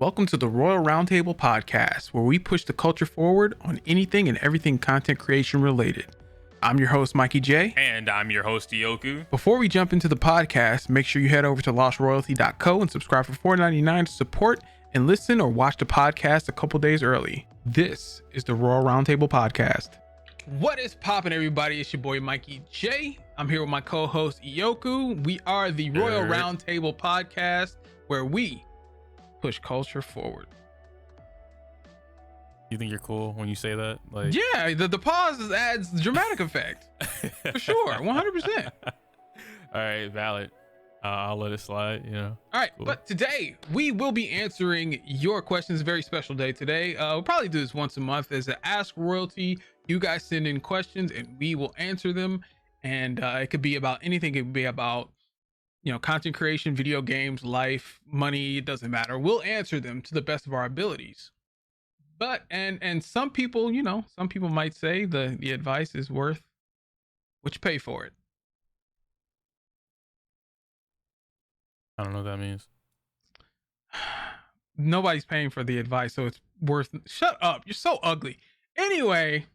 Welcome to the Royal Roundtable Podcast, where we push the culture forward on anything and everything content creation related. I'm your host, Mikey J. And I'm your host, Ioku. Before we jump into the podcast, make sure you head over to lostroyalty.co and subscribe for $4.99 to support and listen or watch the podcast a couple days early. This is the Royal Roundtable Podcast. What is poppin', everybody? It's your boy, Mikey J. I'm here with my co-host, Ioku. We are the Royal Roundtable Podcast, where we push culture forward. You think you're cool when you say that? Like, yeah, the pause adds dramatic effect for sure. 100%. All right, valid. I'll let it slide. All right, cool. But today we will be answering your questions. A very special day today. We'll probably do this once a month as an Ask Royalty. You guys send in questions and we will answer them. And it could be about anything. It could be about content creation, video games, life, money. It doesn't matter. We'll answer them to the best of our abilities. But and some people, some people might say the advice is worth what you pay for it. I don't know what that means. Nobody's paying for the advice, so it's worth. Shut up! You're so ugly. Anyway,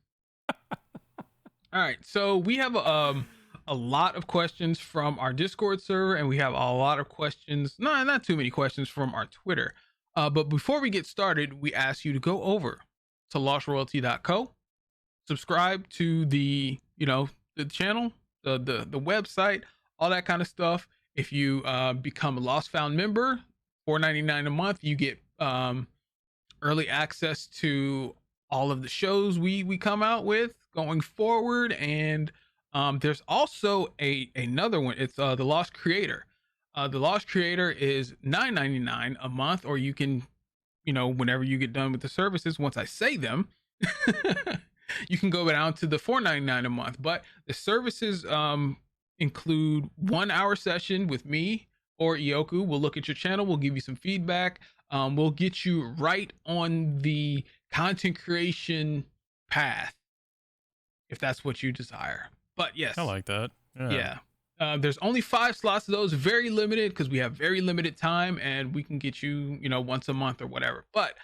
all right. So we have a lot of questions from our Discord server, and we have a lot of questions. No, not too many questions from our Twitter. But before we get started, we ask you to go over to lostroyalty.co, subscribe to the channel, the website, all that kind of stuff. If you become a Lost Found member, $4.99 a month, you get early access to all of the shows we come out with going forward. And there's also another one. It's the Lost Creator. The Lost Creator is $9.99 a month, or you can, whenever you get done with the services, once I say them, you can go down to the $4.99 a month. But the services include 1 hour session with me or Ioku. We'll look at your channel. We'll give you some feedback. We'll get you right on the content creation path if that's what you desire. But yes, I like that. Yeah. There's only 5 slots of those, very limited because we have very limited time, and we can get you, once a month or whatever. But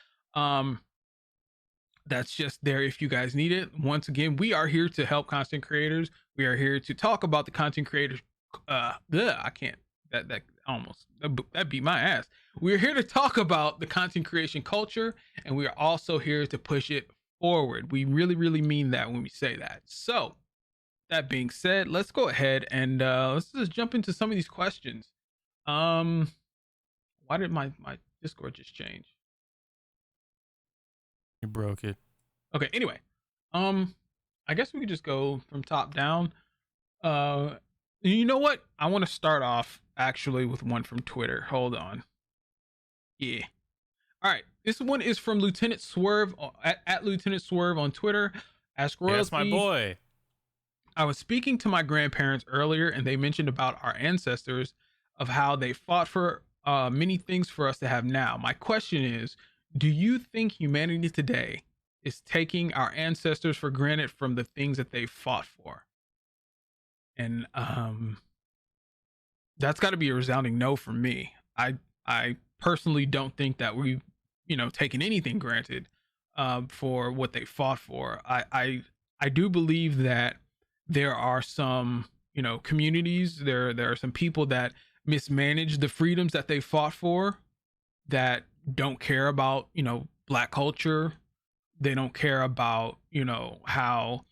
that's just there if you guys need it. Once again, we are here to help content creators. We are here to talk about the content creators. I can't. That beat my ass. We're here to talk about the content creation culture, and we are also here to push it forward. We really, really mean that when we say that. So, that being said, let's go ahead and let's just jump into some of these questions. Why did my Discord just change? You broke it. Okay, anyway. I guess we could just go from top down. You know what? I want to start off actually with one from Twitter. Hold on. Yeah. All right. This one is from Lieutenant Swerve at Lieutenant Swerve on Twitter. Ask Royalty. That's my boy. I was speaking to my grandparents earlier, and they mentioned about our ancestors, of how they fought for many things for us to have now. My question is, do you think humanity today is taking our ancestors for granted from the things that they fought for? And that's got to be a resounding no for me. I personally don't think that we've taken anything granted for what they fought for. I do believe that there are some communities, there are some people that mismanage the freedoms that they fought for, that don't care about Black culture. They don't care about how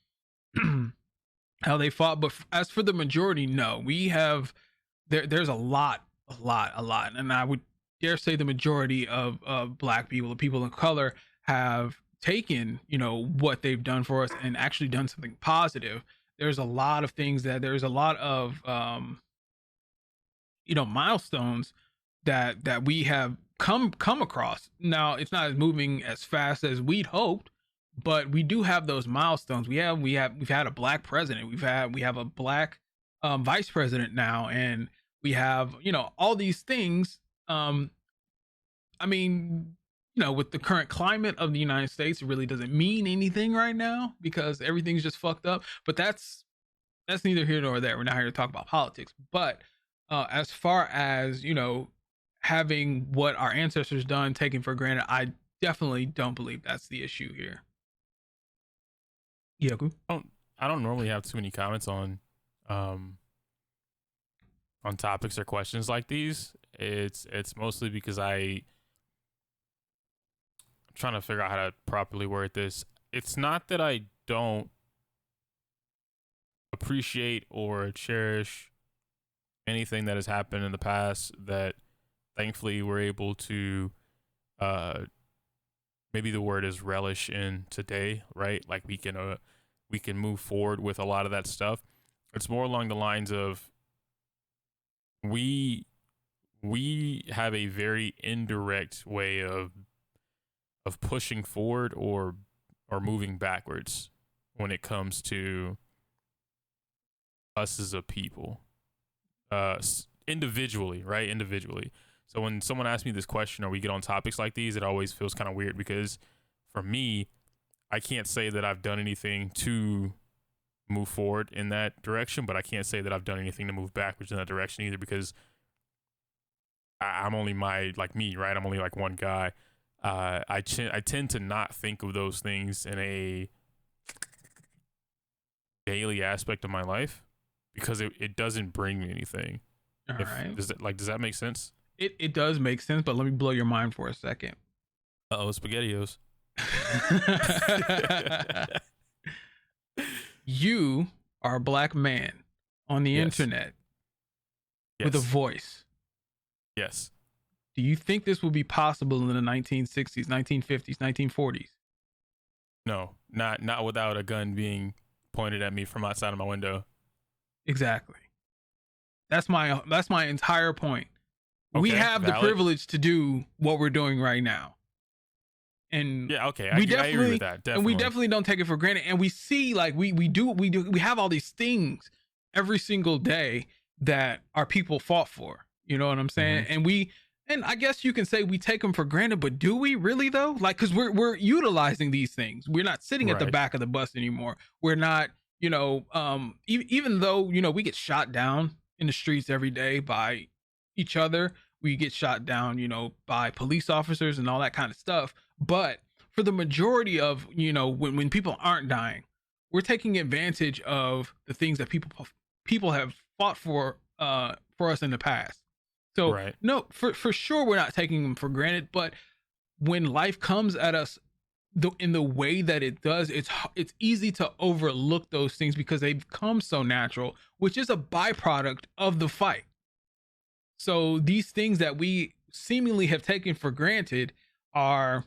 how they fought. But as for the majority, no, we have there's a lot, and I would dare say the majority of Black people, the people of color, have taken what they've done for us and actually done something positive. There's a lot of things there's a lot of milestones that we have come across. Now it's not moving as fast as we'd hoped, but we do have those milestones. we've had a Black president, we have a Black vice president now, and we have all these things. I mean, with the current climate of the United States, it really doesn't mean anything right now because everything's just fucked up. But that's neither here nor there. We're not here to talk about politics. But as far as having what our ancestors done taken for granted. I definitely don't believe that's the issue here. Yeah. I don't normally have too many comments um on topics or questions like these. It's mostly because I'm trying to figure out how to properly word this. It's not that I don't appreciate or cherish anything that has happened in the past that thankfully we're able to maybe the word is relish in today, right? Like we can move forward with a lot of that stuff. It's more along the lines of we have a very indirect way of pushing forward or moving backwards when it comes to us as a people, individually, right? Individually. So when someone asks me this question or we get on topics like these, it always feels kind of weird because for me, I can't say that I've done anything to move forward in that direction, but I can't say that I've done anything to move backwards in that direction either because I'm only me, right? I'm only like one guy. I tend to not think of those things in a daily aspect of my life because it doesn't bring me anything. All right. Does that make sense? It does make sense, but let me blow your mind for a second. SpaghettiOs. You are a black man on the internet with a voice. Yes. Do you think this would be possible in the 1960s, 1950s, 1940s? No, not without a gun being pointed at me from outside of my window. Exactly. That's my entire point. Okay, we have the privilege to do what we're doing right now. And yeah, okay, I agree with that. Definitely. And we definitely don't take it for granted. And we see like we have all these things every single day that our people fought for. You know what I'm saying? Mm-hmm. And I guess you can say we take them for granted, but do we really though? Like, cause we're utilizing these things. We're not sitting at the back of the bus anymore. We're not, even though, we get shot down in the streets every day by each other. We get shot down, by police officers and all that kind of stuff. But for the majority of, when people aren't dying, we're taking advantage of the things that people have fought for us in the past. So no, for sure, we're not taking them for granted. But when life comes at us in the way that it does, it's easy to overlook those things because they've come so natural, which is a byproduct of the fight. So these things that we seemingly have taken for granted are,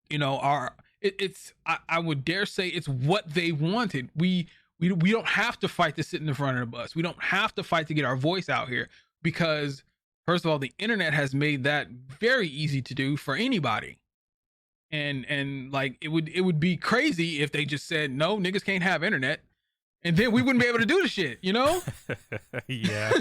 I would dare say it's what they wanted. We don't have to fight to sit in the front of the bus. We don't have to fight to get our voice out here because, first of all, the internet has made that very easy to do for anybody. And like it would be crazy if they just said no, niggas can't have internet, and then we wouldn't be able to do the shit, Yeah.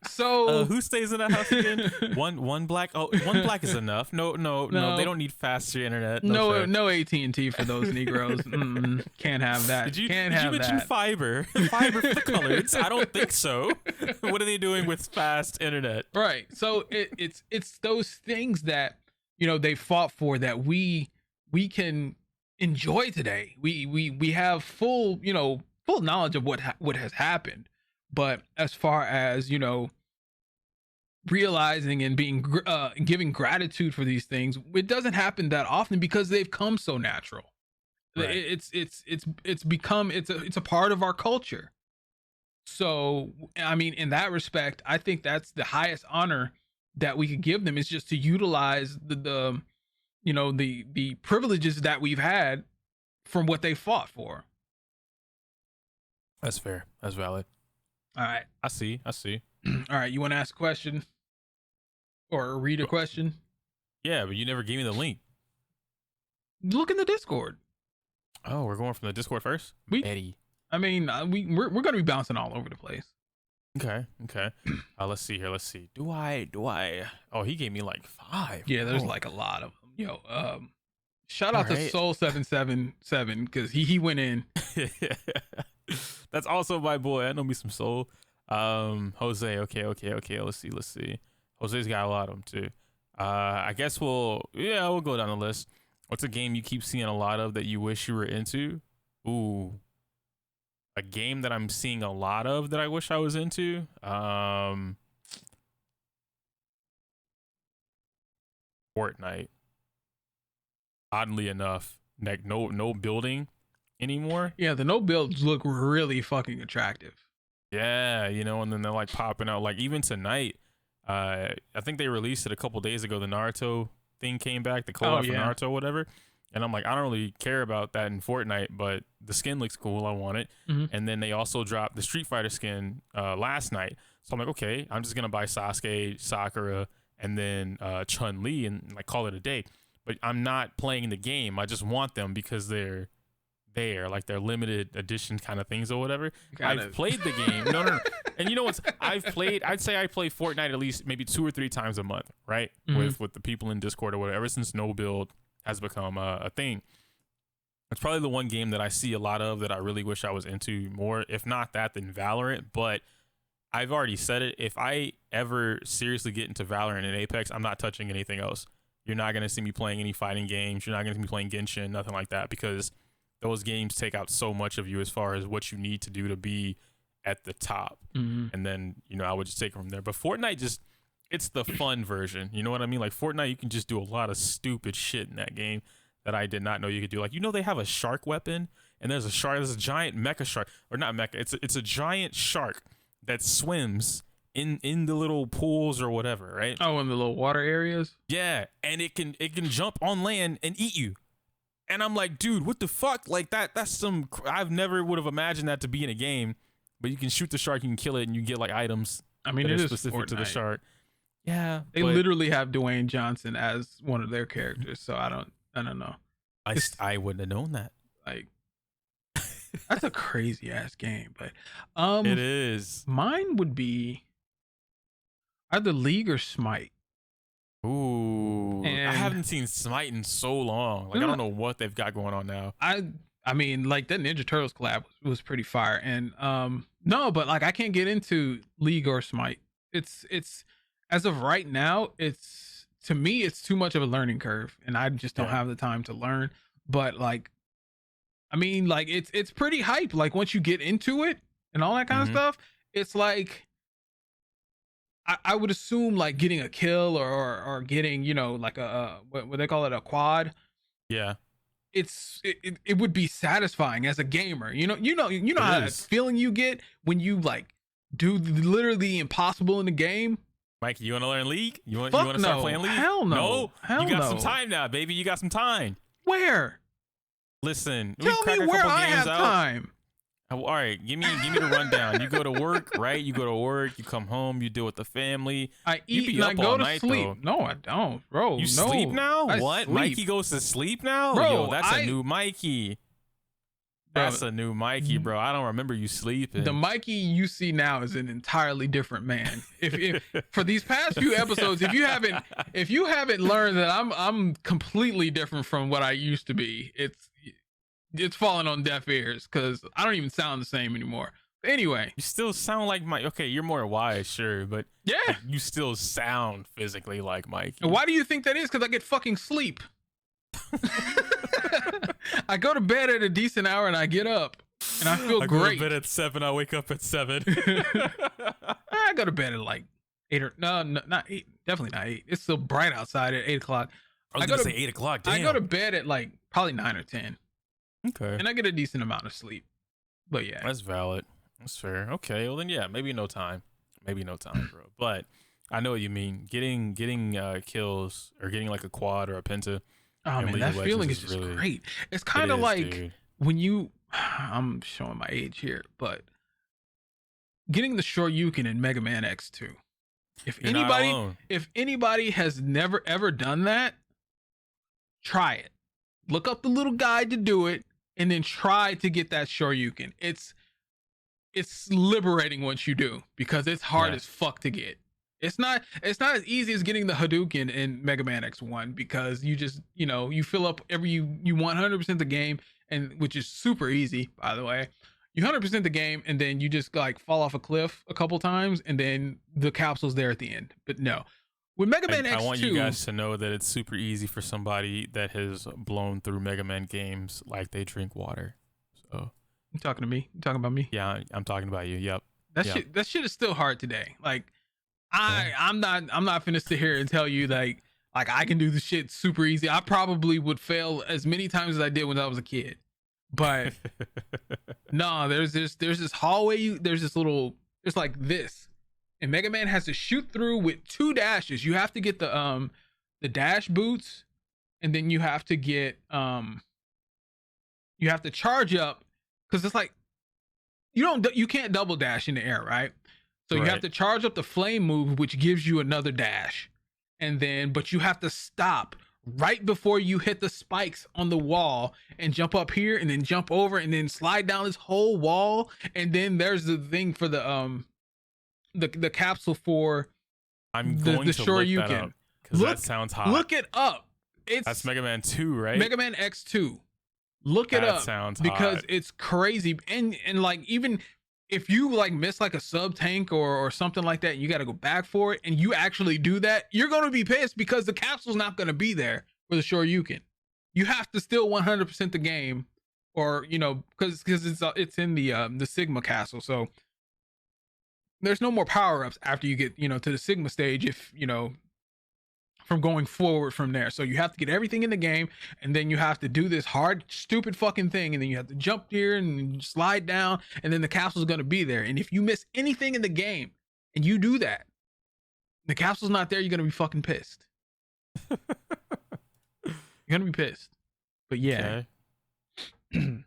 So who stays in that house again? One black. Oh, one black is enough. No. They don't need faster internet. No AT&T for those Negroes. Can't have that. Did you mention fiber? Fiber for the coloreds? I don't think so. What are they doing with fast internet? Right. So it's those things that they fought for that we can enjoy today. We have full knowledge of what has happened, but as far as realizing and being giving gratitude for these things, it doesn't happen that often because they've come so natural. Right. It's become it's a part of our culture. So I mean, in that respect, I think that's the highest honor that we could give them, is just to utilize the privileges that we've had from what they fought for. That's fair. That's valid. All right. I see. All right. You want to ask a question or read a question? Yeah, but you never gave me the link. Look in the Discord. Oh, we're going from the Discord first? Eddie. I mean, we're going to be bouncing all over the place. Okay. Let's see here. Do I? Oh, he gave me like 5. Yeah, there's like a lot of them. Shout out to Soul777 because he went in. That's also my boy. I know me some Soul. Jose. Okay. Let's see. Jose's got a lot of them too. I guess we'll go down the list. What's a game you keep seeing a lot of that you wish you were into? Ooh, a game that I'm seeing a lot of that I wish I was into. Fortnite. Oddly enough, like no building anymore. Yeah, the no builds look really fucking attractive. Yeah, and then they're like popping out. Like even tonight, I think they released it a couple days ago. The Naruto thing came back, the co-op for Naruto, whatever. And I'm like, I don't really care about that in Fortnite, but the skin looks cool. I want it. Mm-hmm. And then they also dropped the Street Fighter skin last night. So I'm like, okay, I'm just gonna buy Sasuke, Sakura, and then Chun-Li and like call it a day. But I'm not playing the game. I just want them because they're there, like they're limited edition kind of things or whatever. I've played the game. No. And you know what's? I'd say I play Fortnite at least maybe 2 or 3 times a month, right? Mm-hmm. With the people in Discord or whatever. Ever since no build has become a thing. It's probably the one game that I see a lot of that I really wish I was into more. If not that, then Valorant. But I've already said it. If I ever seriously get into Valorant and Apex, I'm not touching anything else. You're not going to see me playing any fighting games. You're not going to see me playing Genshin, nothing like that, because those games take out so much of you as far as what you need to do to be at the top. Mm-hmm. And then, I would just take it from there. But Fortnite it's the fun version. You know what I mean? Like Fortnite, you can just do a lot of stupid shit in that game that I did not know you could do. Like, they have a shark weapon, and there's a giant mecha shark, or not mecha. It's a giant shark that swims in the little pools or whatever, right? Oh, in the little water areas. Yeah, and it can jump on land and eat you. And I'm like, dude, what the fuck? Like that's some. I've never would have imagined that to be in a game, but you can shoot the shark, you can kill it, and you get like items. I mean, that it are is specific Fortnite. to the shark. Yeah, they literally have Dwayne Johnson as one of their characters, so I don't know. I wouldn't have known that. Like, that's a crazy ass game, but it is. Mine would be either League or Smite. Ooh, I haven't seen Smite in so long. Like, I don't know what they've got going on now. I mean, like that Ninja Turtles collab was pretty fire, and no, but like I can't get into League or Smite. It's as of right now, to me it's too much of a learning curve, and I just don't have the time to learn. But like, I mean, like it's pretty hype. Like once you get into it and all that kind of stuff, it's like I would assume like getting a kill or getting like a what they call it, a quad. Yeah. It would be satisfying as a gamer. You know how that feeling you get when you like do literally the impossible in the game. Mikey, you want to learn League? You want to start playing League? Hell no. You got some time now, baby. You got some time. Where? Listen, tell me where I have time. All right, give me the rundown. You go to work, right? You go to work, you come home, you deal with the family. I eat and I go to sleep. Though. No, I don't, bro. You sleep now? What? Sleep. Mikey goes to sleep now? Bro, yo, that's a new Mikey. That's a new Mikey, bro. I don't remember you sleeping. The Mikey you see now is an entirely different man. If for these past few episodes, if you haven't learned that I'm completely different from what I used to be, it's falling on deaf ears because I don't even sound the same anymore. But anyway, you still sound like Mike. Okay, you're more wise, sure, but yeah, like, you still sound physically like Mike. And why do you think that is? Because I get fucking sleep. I go to bed at a decent hour and I get up and I feel great. I go to bed at 7. I wake up at 7. I go to bed at like 8 or no, not 8. Definitely not 8. It's still bright outside at 8 o'clock. I was gonna say 8 o'clock. Damn. I go to bed at like probably 9 or 10. Okay. And I get a decent amount of sleep. But yeah, that's valid. That's fair. Okay. Well then, yeah, maybe no time, bro. But I know what you mean. Getting kills or getting like a quad or a penta. Oh man, that feeling is just really great. It's kind of like dude. When you, I'm showing my age here, but getting the Shoryuken in Mega Man X2. If anybody has never ever done that, try it. Look up the little guide to do it, and then try to get that Shoryuken. It's liberating once you do, because it's hard as fuck to get. It's not as easy as getting the Hadouken in Mega Man X1, because you just, you fill up you 100% the game, and which is super easy, by the way. You 100% the game, and then you just like fall off a cliff a couple times, and then the capsule's there at the end. But no, with Mega Man X2, I want you guys to know that it's super easy for somebody that has blown through Mega Man games like they drink water. So you talking to me? You talking about me? yeah, I'm talking about you. Yep. That shit is still hard today. Like I'm not finna sit here and tell you like I can do the shit super easy. I probably would fail as many times as I did when I was a kid. But no, there's this hallway. There's this little. It's like this, and Mega Man has to shoot through with 2 dashes. You have to get the dash boots, and then you have to get you have to charge up because it's like you can't double dash in the air, right? So you have to charge up the flame move, which gives you another dash, and then but you have to stop right before you hit the spikes on the wall and jump up here and then jump over and then slide down this whole wall. And then there's the thing for the capsule for the Shoryuken. Because that sounds hot. Look it up. That's Mega Man 2, right? Mega Man X2. Look it up. That sounds because hot. it's crazy. And like even if you like miss like a sub tank or something like that, you got to go back for it, and you actually do that, you're going to be pissed because the capsule's not going to be there for the Shoryuken. You have to still 100% the game, or because it's in the Sigma castle, so there's no more power ups after you get to the Sigma stage if from going forward from there. So you have to get everything in the game, and then you have to do this hard, stupid fucking thing, and then you have to jump here and slide down, and then the capsule's gonna be there. And if you miss anything in the game and you do that, the capsule's not there, you're gonna be fucking pissed. You're gonna be pissed. But yeah. Okay.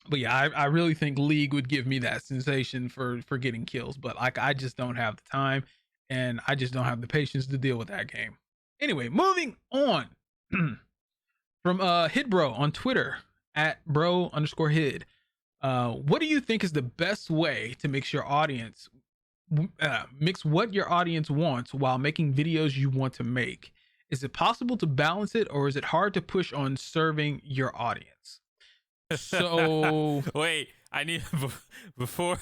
But yeah, I really think League would give me that sensation for getting kills, but like I just don't have the time, and I just don't have the patience to deal with that game. Anyway, moving on from Hidbro on Twitter at bro_hid. What do you think is the best way to mix your audience mix what your audience wants while making videos you want to make? Is it possible to balance it, or is it hard to push on serving your audience? So wait, I need before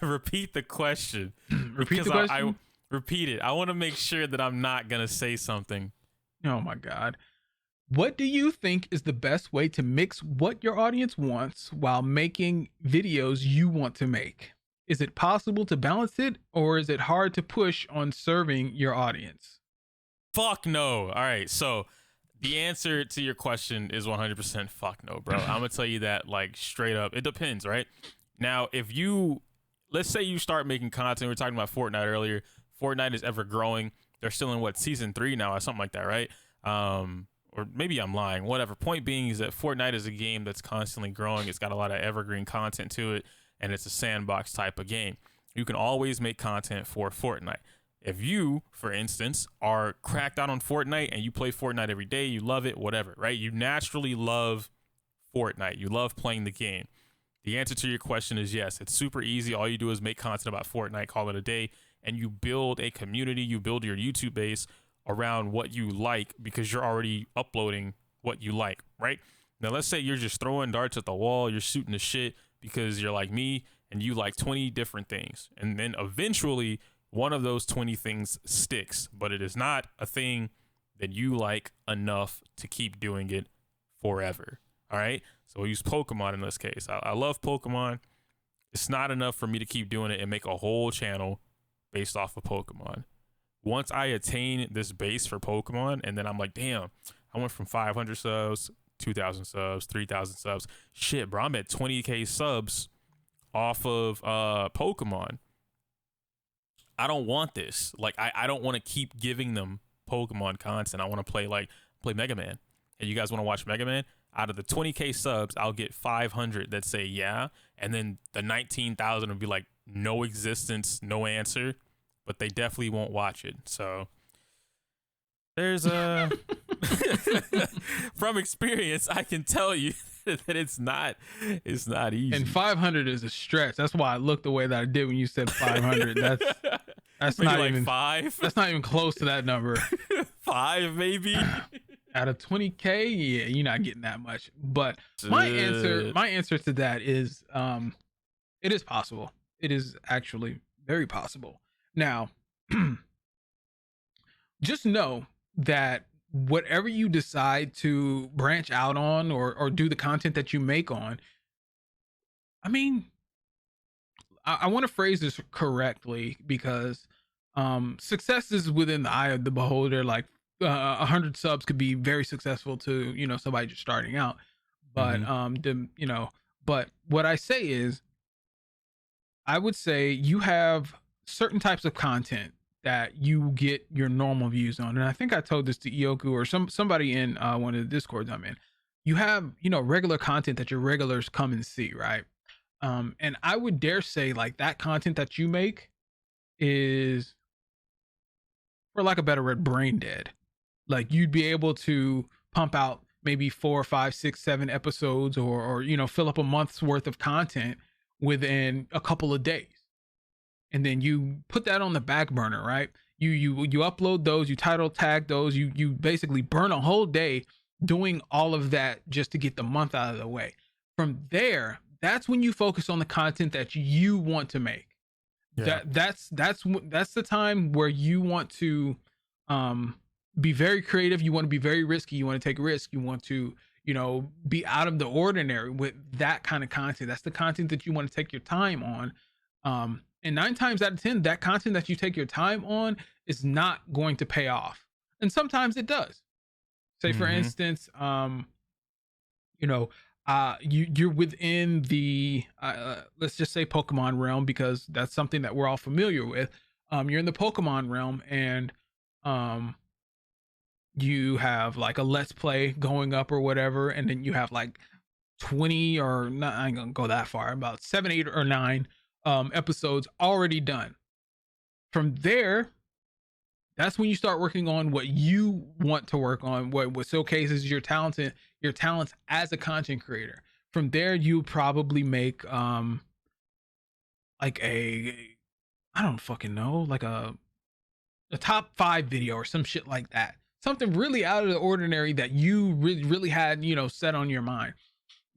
repeat the question. Repeat the question. I repeat it. I want to make sure that I'm not gonna say something. Oh my god. What do you think is the best way to mix what your audience wants while making videos you want to make? Is it possible to balance it, or is it hard to push on serving your audience? Fuck no. All right, so the answer to your question is 100% fuck no, bro. I'm gonna tell you that like straight up. It depends, right? Now, if let's say you start making content. We were talking about Fortnite earlier. Fortnite is ever growing. They're still in season 3 now or something like that, right? Or maybe I'm lying. Whatever. Point being is that Fortnite is a game that's constantly growing. It's got a lot of evergreen content to it, and it's a sandbox type of game. You can always make content for Fortnite. If you, for instance, are cracked out on Fortnite and you play Fortnite every day, you love it, whatever, right? You naturally love Fortnite. You love playing the game. The answer to your question is yes. It's super easy. All you do is make content about Fortnite, call it a day, and you build a community. You build your YouTube base around what you like because you're already uploading what you like, right? Now, let's say you're just throwing darts at the wall. You're shooting the shit because you're like me and you like 20 different things. And then eventually one of those 20 things sticks, but it is not a thing that you like enough to keep doing it forever. All right. So we'll use Pokemon in this case. I love Pokemon. It's not enough for me to keep doing it and make a whole channel based off of Pokemon. Once I attain this base for Pokemon, and then I'm like, damn, I went from 500 subs, 2,000 subs, 3,000 subs. Shit, bro, I'm at 20K subs off of Pokemon. I don't want this. Like, I don't want to keep giving them Pokemon content. I want to play Mega Man. And you guys want to watch Mega Man? Out of the 20K subs, I'll get 500 that say yeah. And then the 19,000 will be like, no existence, no answer. But they definitely won't watch it. So there's a from experience, I can tell you that it's not easy. And 500 is a stretch. That's why I looked the way that I did when you said 500. That's maybe not like even 5. That's not even close to that number. 5 maybe. Out of 20K, yeah, you're not getting that much. But Uh, my answer to that is it is possible. It is actually very possible. Now, just know that whatever you decide to branch out on or do the content that you make on, I mean, I want to phrase this correctly because success is within the eye of the beholder. Like 100 subs could be very successful to somebody just starting out, but mhm. but what I say is I would say you have certain types of content that you get your normal views on. And I think I told this to Ioku or somebody in one of the discords I'm in. You have, regular content that your regulars come and see, right? And I would dare say like that content that you make is, for lack of a better word, brain dead. Like you'd be able to pump out maybe 4, 5, 6, 7 episodes or fill up a month's worth of content within a couple of days, and then you put that on the back burner, right? You upload those, you title tag those, you basically burn a whole day doing all of that just to get the month out of the way. From there, that's when you focus on the content that you want to make. Yeah. That's the time where you want to be very creative, you want to be very risky, you want to take risk, you want to be out of the ordinary with that kind of content. That's the content that you want to take your time on. And 9 times out of 10, that content that you take your time on is not going to pay off, and sometimes it does. Say for Mhm. instance, you're within the let's just say Pokemon realm, because that's something that we're all familiar with. You're in the Pokemon realm, and um you have like a let's play going up or whatever, and then you have like 20, or not, I ain't gonna go that far, about 7, 8, or 9 episodes already done. From there, that's when you start working on what you want to work on, what showcases your talents as a content creator. From there, you probably make like a, I don't fucking know, like a top 5 video or some shit like that. Something really out of the ordinary that you really had, set on your mind.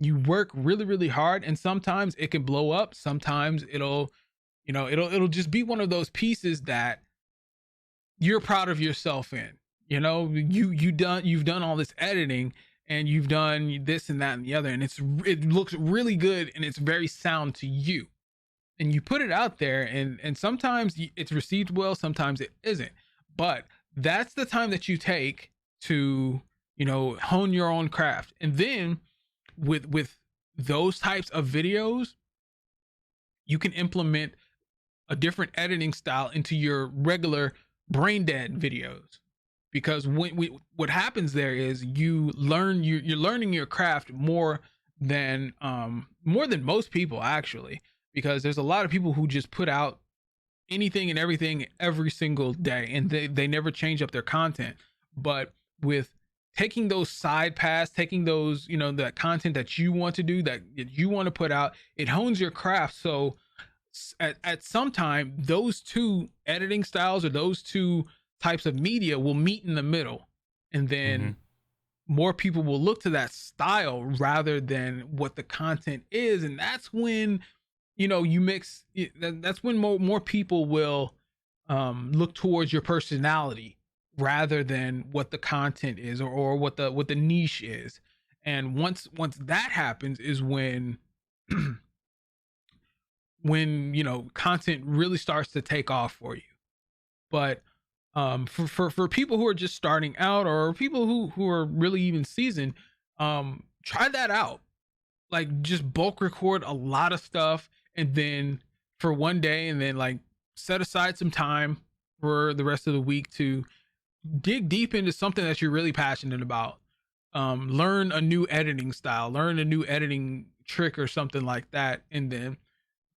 You work really, really hard, and sometimes it can blow up. Sometimes it'll just be one of those pieces that you're proud of yourself in. You've done all this editing, and you've done this and that and the other, and it looks really good, and it's very sound to you, and you put it out there, and sometimes it's received well, sometimes it isn't. But that's the time that you take to hone your own craft. And then with those types of videos, you can implement a different editing style into your regular brain dead videos, because what happens there is you're learning your craft more than most people, actually, because there's a lot of people who just put out anything and everything every single day, and they never change up their content. But with taking those side paths, taking those that content that you want to do, that you want to put out, it hones your craft. So at some time, those two editing styles or those two types of media will meet in the middle, and then Mhm. more people will look to that style rather than what the content is. And that's when you mix that's when more people will look towards your personality rather than what the content is, or what the niche is. And once that happens is when content really starts to take off for you. But for people who are just starting out, or people who are really even seasoned, try that out. Like just bulk record a lot of stuff, and then for one day, and then like set aside some time for the rest of the week to dig deep into something that you're really passionate about. Learn a new editing style, learn a new editing trick or something like that, and then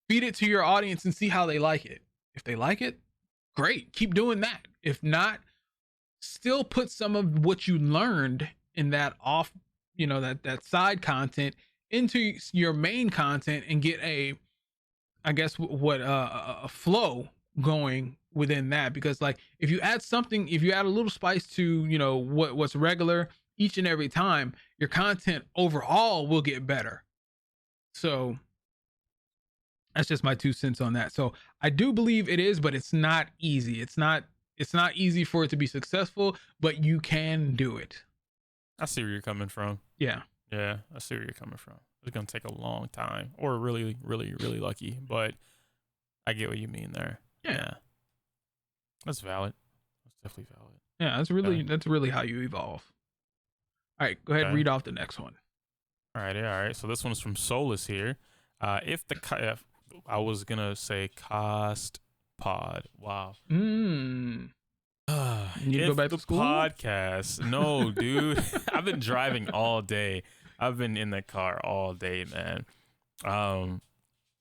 feed it to your audience and see how they like it. If they like it, great, keep doing that. If not, still put some of what you learned in that off, that side content into your main content, and get I guess what a flow going within that. Because like if you add a little spice to what's regular, each and every time, your content overall will get better. So that's just my 2 cents on that. So I do believe it is, but it's not easy. It's not easy for it to be successful, but you can do it. I see where you're coming from. Yeah. Yeah, I see where you're coming from. It's gonna take a long time, or really, really, really lucky. But I get what you mean there. Yeah. That's valid. That's definitely valid. Yeah, that's really how you evolve. All right, go ahead, read off the next one. All right. So this one's from Solus here. If I was gonna say cost pod. Wow. You need to go back to school? Podcast. No, dude. I've been driving all day. I've been in the car all day, man.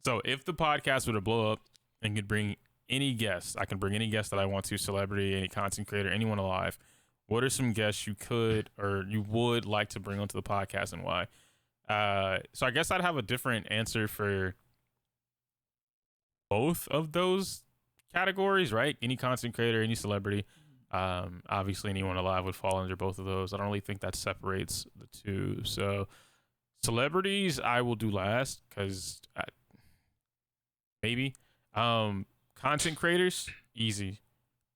So if the podcast were to blow up and could bring any guest, I can bring any guest that I want to, celebrity, any content creator, anyone alive. What are some guests you could or you would like to bring onto the podcast and why? So I guess I'd have a different answer for both of those categories, right? Any content creator, any celebrity. Obviously anyone alive would fall under both of those. I don't really think that separates the two. So celebrities I will do last because maybe. Content creators, easy.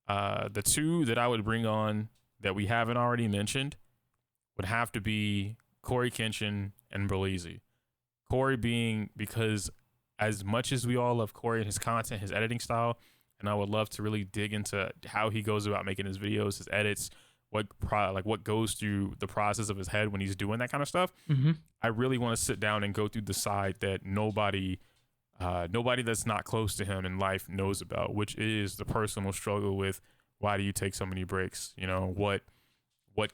The two that I would bring on that we haven't already mentioned would have to be Corey Kenshin and Berleezy. Corey being because as much as we all love Corey and his content, his editing style, and I would love to really dig into how he goes about making his videos, his edits, what goes through the process of his head when he's doing that kind of stuff. Mm-hmm. I really want to sit down and go through the side that nobody that's not close to him in life knows about, which is the personal struggle with why do you take so many breaks? You know, what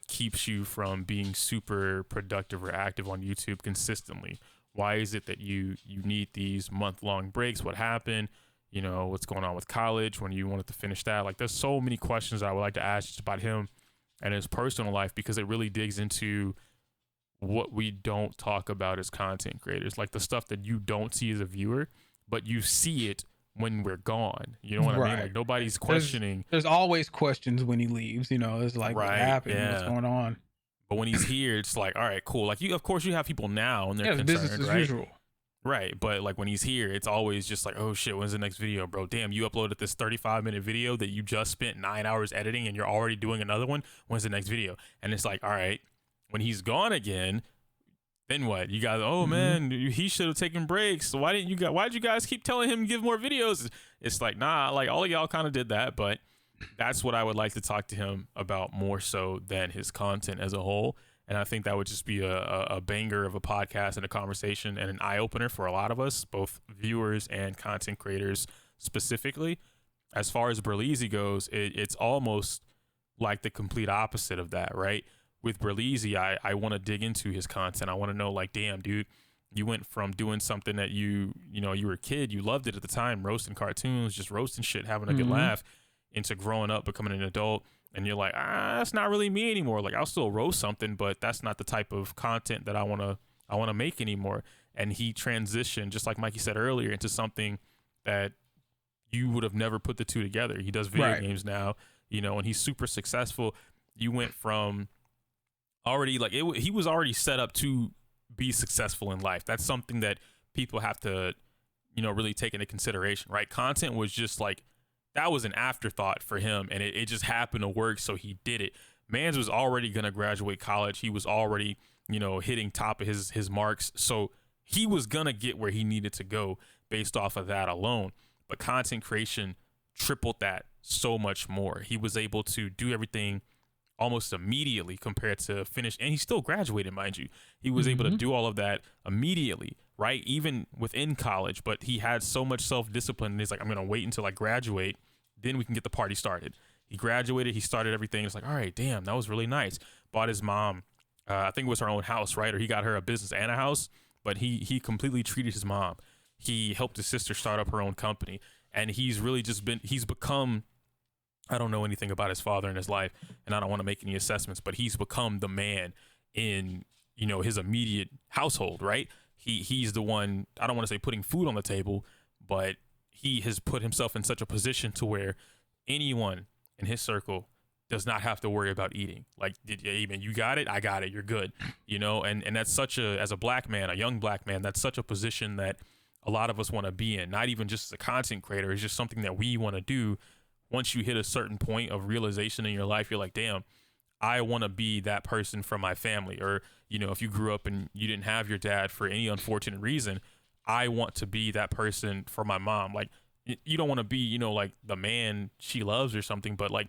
keeps you from being super productive or active on YouTube consistently? Why is it that you need these month-long breaks? What happened? You know, what's going on with college when you wanted to finish that? Like, there's so many questions I would like to ask just about him and his personal life because it really digs into what we don't talk about as content creators, like the stuff that you don't see as a viewer, but you see it when we're gone. You know what I mean? Like nobody's questioning. There's always questions when he leaves. You know, it's like what happened, what's going on. But when he's here, it's like, all right, cool. Like of course, you have people now and they're concerned, business as usual. Right, but like when he's here, it's always just like, oh shit, when's the next video, bro? Damn, you uploaded this 35-minute video that you just spent 9 hours editing, and you're already doing another one. When's the next video? And it's like, all right, when he's gone again, then what? You guys, man, he should have taken breaks. So why'd you guys keep telling him to give more videos? It's like, nah, like all of y'all kind of did that, but that's what I would like to talk to him about more so than his content as a whole. And I think that would just be a banger of a podcast and a conversation and an eye opener for a lot of us, both viewers and content creators specifically. As far as Berleezy goes, it's almost like the complete opposite of that, right? With Berleezy, I want to dig into his content. I want to know, like, damn, dude, you went from doing something that you were a kid, you loved it at the time, roasting cartoons, just roasting shit, having a good laugh, into growing up, becoming an adult, and you're like, that's not really me anymore. Like, I'll still roast something, but that's not the type of content that I want to make anymore. And he transitioned, just like Mikey said earlier, into something that you would have never put the two together. He does video games now, and he's super successful. You went from already he was already set up to be successful in life. That's something that people have to, really take into consideration, right? Content was just like, that was an afterthought for him, and it just happened to work, so he did it. Mans was already going to graduate college. He was already, hitting top of his marks, so he was going to get where he needed to go based off of that alone. But content creation tripled that so much more. He was able to do everything almost immediately compared to finish, and he still graduated, mind you. He was able to do all of that immediately, right? Even within college, but he had so much self-discipline, and he's like, I'm going to wait until I graduate, then we can get the party started. He graduated, he started everything. It's like, all right, damn, that was really nice. Bought his mom, I think it was her own house, right? Or he got her a business and a house, but he completely treated his mom. He helped his sister start up her own company, and he's really he's become, I don't know anything about his father in his life, and I don't want to make any assessments, but he's become the man in, his immediate household, right? He's the one, I don't want to say putting food on the table, but he has put himself in such a position to where anyone in his circle does not have to worry about eating. Like, hey man, you got it, I got it, you're good, you know. And that's such a, as a black man, a young black man, that's such a position that a lot of us want to be in. Not even just as a content creator, it's just something that we want to do. Once you hit a certain point of realization in your life, you're like, damn, I want to be that person for my family. Or, you know, if you grew up and you didn't have your dad for any unfortunate reason, I want to be that person for my mom. Like, you don't want to be, you know, like the man she loves or something, but like,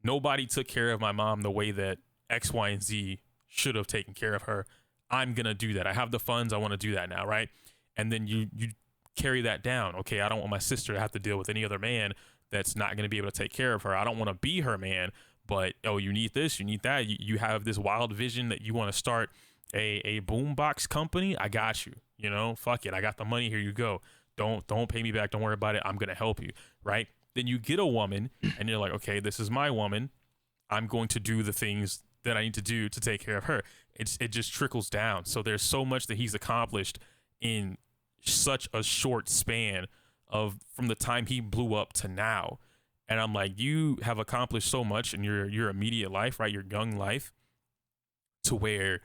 nobody took care of my mom the way that X, Y, and Z should have taken care of her. I'm going to do that. I have the funds. I want to do that now, right? And then you carry that down. Okay, I don't want my sister to have to deal with any other man that's not going to be able to take care of her. I don't want to be her man, but, oh, you need this, you need that. You have this wild vision that you want to start a boombox company. I got you. You know, fuck it. I got the money. Here you go. Don't pay me back. Don't worry about it. I'm going to help you, right? Then you get a woman and you're like, okay, this is my woman. I'm going to do the things that I need to do to take care of her. It just trickles down. So there's so much that he's accomplished in such a short span of from the time he blew up to now. And I'm like, you have accomplished so much in your immediate life, right? Your young life, to where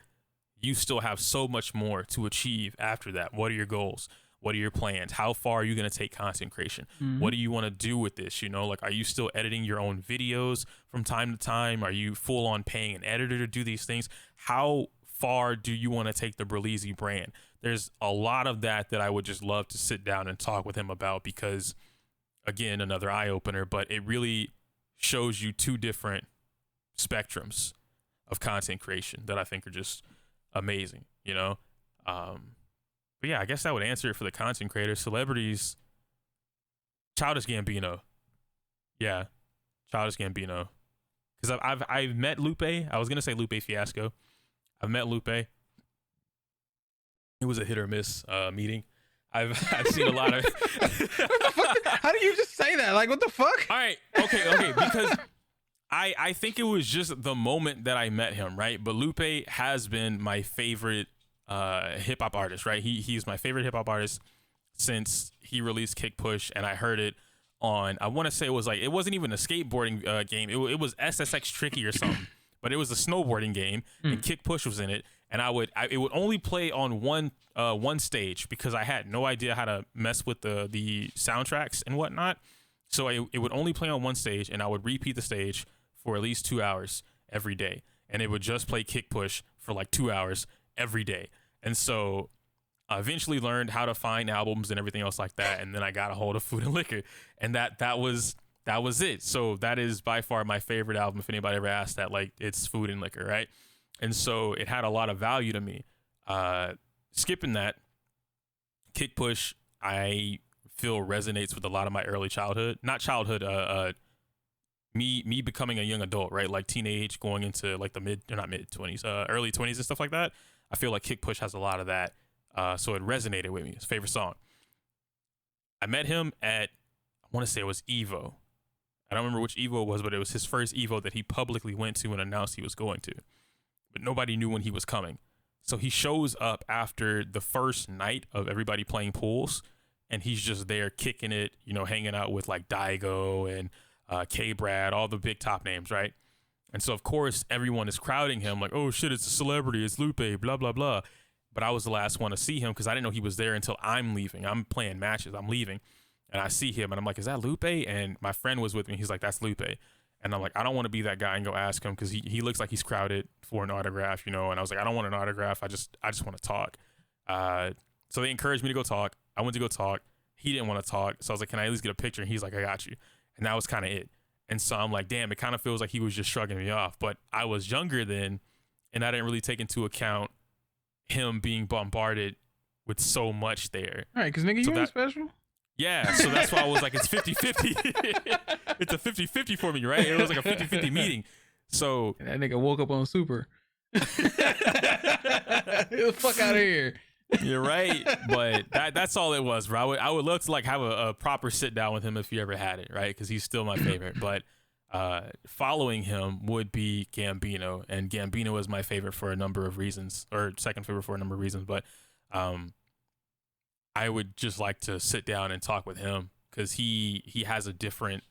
you still have so much more to achieve after that. What are your goals? What are your plans? How far are you going to take content creation? Mm-hmm. What do you want to do with this? You know, like, are you still editing your own videos from time to time? Are you full on paying an editor to do these things? How far do you want to take the Berleezy brand? There's a lot of that I would just love to sit down and talk with him about, because, again, another eye opener, but it really shows you two different spectrums of content creation that I think are just amazing, you know? But yeah, I guess that would answer it for the content creators. Celebrities, Childish Gambino. Yeah, Childish Gambino. Because I've met Lupe. I was gonna say Lupe Fiasco. I've met Lupe. It was a hit or miss meeting. I've seen a lot of. What the fuck? How do you just say that? Like, what the fuck? All right, okay, because I think it was just the moment that I met him, right? But Lupe has been my favorite hip hop artist, right? He's my favorite hip hop artist since he released Kick Push, and I heard it on, I want to say it was like, it wasn't even a skateboarding game. It was SSX Tricky or something, but it was a snowboarding game, and Kick Push was in it. And it would only play on one stage, because I had no idea how to mess with the soundtracks and whatnot. So it would only play on one stage, and I would repeat the stage for at least 2 hours every day, and it would just play Kick Push for like 2 hours every day. And so I eventually learned how to find albums and everything else like that, and then I got a hold of Food and Liquor, and that was it. So that is by far my favorite album. If anybody ever asked that, like, it's Food and Liquor, right? And so it had a lot of value to me. Skipping that, Kick Push, I feel resonates with a lot of my early childhood. Not childhood, me becoming a young adult, right? Like teenage, going into like the not mid 20s, early 20s and stuff like that. I feel like Kick Push has a lot of that. So it resonated with me. It's favorite song. I met him at, I want to say it was Evo. I don't remember which Evo it was, but it was his first Evo that he publicly went to and announced he was going to. But nobody knew when he was coming. So he shows up after the first night of everybody playing pools, and he's just there kicking it, you know, hanging out with like Daigo and K-Brad, all the big top names, right? And so, of course, everyone is crowding him like, oh, shit, it's a celebrity. It's Lupe, blah, blah, blah. But I was the last one to see him because I didn't know he was there until I'm leaving. I'm playing matches. I'm leaving. And I see him, and I'm like, is that Lupe? And my friend was with me. He's like, that's Lupe. And I'm like, I don't want to be that guy and go ask him because he looks like he's crowded for an autograph, you know? And I was like, I don't want an autograph. I just want to talk. So they encouraged me to go talk. I went to go talk. He didn't want to talk. So I was like, can I at least get a picture? And he's like, I got you. And that was kind of it. And so I'm like, damn, it kind of feels like he was just shrugging me off. But I was younger then, and I didn't really take into account him being bombarded with so much there. All right, because nigga, you ain't special. Yeah, so that's why I was like, it's 50-50. It's a 50-50 for me, right? It was like a 50-50 meeting. So that nigga woke up on Super. Get the fuck out of here. You're right, but that's all it was, bro. I would love to like have a proper sit down with him if you ever had it, right? Because he's still my favorite. But following him would be Gambino, and Gambino is my favorite for a number of reasons, or second favorite for a number of reasons. But I would just like to sit down and talk with him because he has a different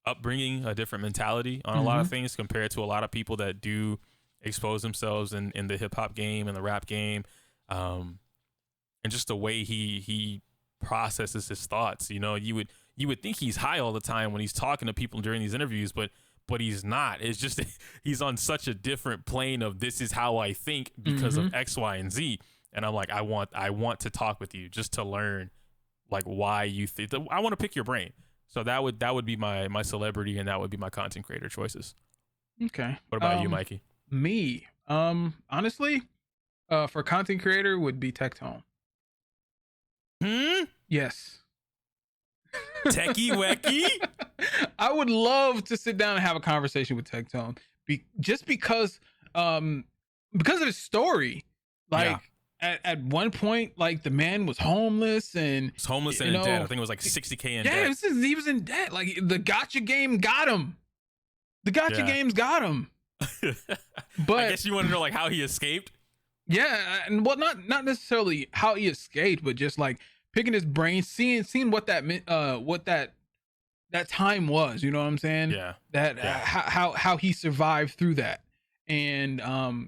upbringing, a different mentality on a lot of things compared to a lot of people that do expose themselves in the hip hop game and the rap game. And just the way he processes his thoughts. You know, you would think he's high all the time when he's talking to people during these interviews, but he's not. It's just he's on such a different plane of this is how I think because of X, Y, and Z. And I'm like, I want to talk with you just to learn like why you think. I want to pick your brain. So that would be my celebrity, and that would be my content creator choices. Okay. What about you, Mikey? Me, honestly, for content creator would be Tectone. Yes. Techie Wecky? I would love to sit down and have a conversation with Tectone, just because of his story. Like at one point, like the man was homeless and and in debt. I think it was like $60K in debt. Yeah, he was in debt. Like the gotcha game got him. The gotcha games got him. But I guess you want to know like how he escaped. Yeah, and well, not necessarily how he escaped, but just like picking his brain, seeing what that meant, what that time was. You know what I'm saying? Yeah. How he survived through that, and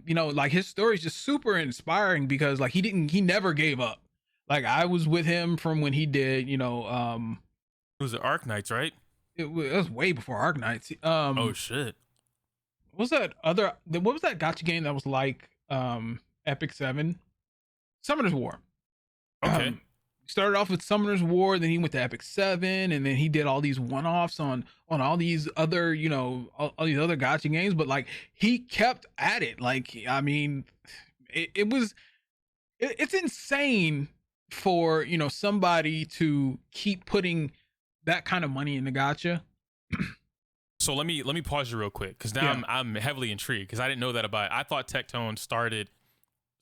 you know, like his story is just super inspiring because like he never gave up. Like I was with him from when he did, you know, it was the Arc Knights, right? It was way before Arc Knights. Oh shit. What was that gotcha game that was like Epic 7? Summoner's War. Okay. Started off with Summoner's War, then he went to Epic 7, and then he did all these one-offs on all these other, you know, all these other gotcha games, but like he kept at it. Like, I mean, it's insane for, you know, somebody to keep putting that kind of money in the gotcha. So let me pause you real quick because now I'm heavily intrigued because I didn't know that about. I thought Tectone started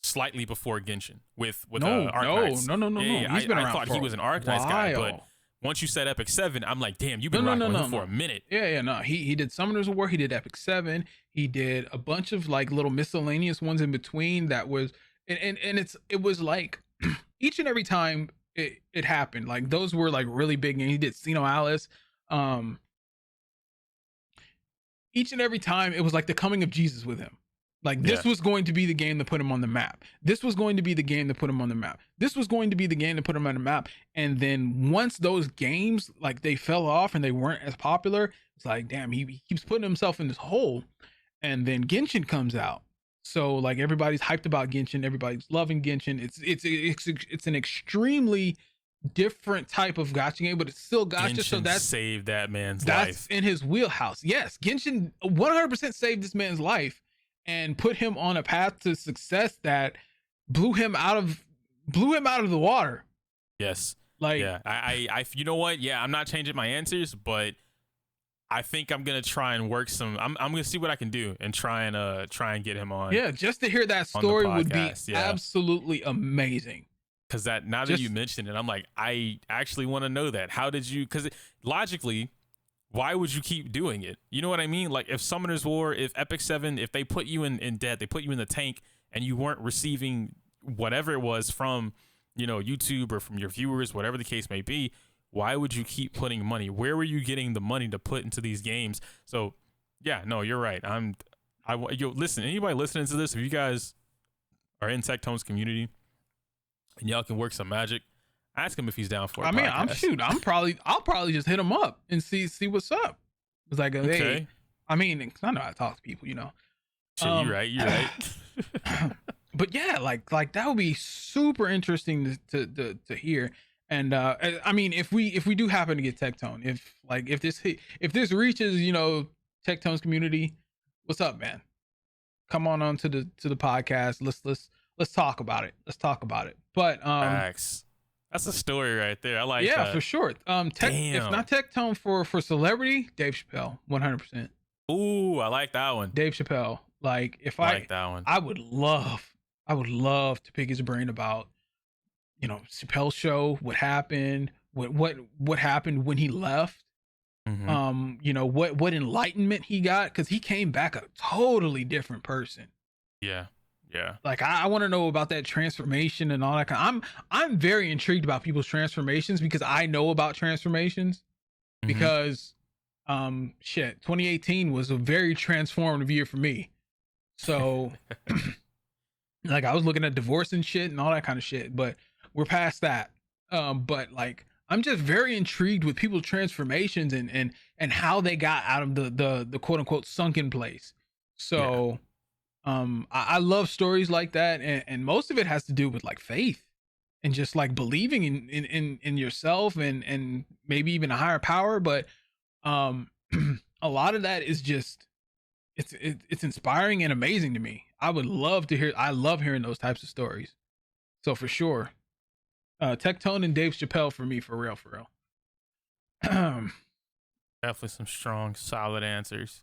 slightly before Genshin with Arc Knights. No. He's been around. I thought he was an Arc Knights guy, but once you said Epic 7, I'm like, damn, you've been rocking with him for a minute. No. He did Summoner's War. He did Epic 7. He did a bunch of like little miscellaneous ones in between. That was and it was like each and every time it happened. Like those were like really big. And he did Sino Alice. Each and every time it was like the coming of Jesus with him. Like this was going to be the game to put him on the map. This was going to be the game to put him on the map. This was going to be the game to put him on the map. And then once those games, like they fell off and they weren't as popular, it's like, damn, he keeps putting himself in this hole. And then Genshin comes out. So like everybody's hyped about Genshin. Everybody's loving Genshin. It's an extremely different type of gotcha game, but it's still gotcha. Genshin so that's saved that man's that's life. In his wheelhouse. Yes, Genshin 100% saved this man's life and put him on a path to success that blew him out of the water. Yes. Like I you know what? Yeah, I'm not changing my answers, but I think I'm gonna try and work some. I'm gonna see what I can do and try and get him on. Yeah, just to hear that story would be absolutely amazing. Because that now that you mentioned it, I'm like, I actually want to know that. How did you? Because logically, why would you keep doing it? You know what I mean? Like if Summoner's War, if Epic 7, if they put you in debt, they put you in the tank, and you weren't receiving whatever it was from, you know, YouTube or from your viewers, whatever the case may be, why would you keep putting money? Where were you getting the money to put into these games? So, yeah, no, you're right. Listen, anybody listening to this, if you guys are in Tectone's community and y'all can work some magic, ask him if he's down for it. I mean, I'll probably just hit him up and see what's up. It's like, okay. Hey, I mean, I know how to talk to people, you know. Shit, you're right. But yeah, like that would be super interesting to hear. And I mean, if we do happen to get Tectone, if this reaches, you know, Tectone's community, what's up, man? Come on to the podcast. Let's talk about it. But Max, that's a story right there. I like that. Yeah, for sure. If not Tectone for celebrity, Dave Chappelle, 100%. Ooh, I like that one. Dave Chappelle. Like if I like that one, I would love to pick his brain about, you know, Chappelle's show, what happened, what happened when he left. Mm-hmm. You know, what enlightenment he got, because he came back a totally different person. Yeah. Like I want to know about that transformation and all that I'm very intrigued about people's transformations because I know about transformations. Mm-hmm. Because Shit, 2018 was a very transformative year for me. So like I was looking at divorce and shit and all that kind of shit, but we're past that. But like I'm just very intrigued with people's transformations and how they got out of the quote unquote sunken place. So I love stories like that, and most of it has to do with like faith and just like believing in yourself and maybe even a higher power. But um a lot of that is just it's inspiring and amazing to me. I would love to hear. I love hearing those types of stories. So for sure, Tectone and Dave Chappelle for me, for real, for real. Definitely some strong, solid answers.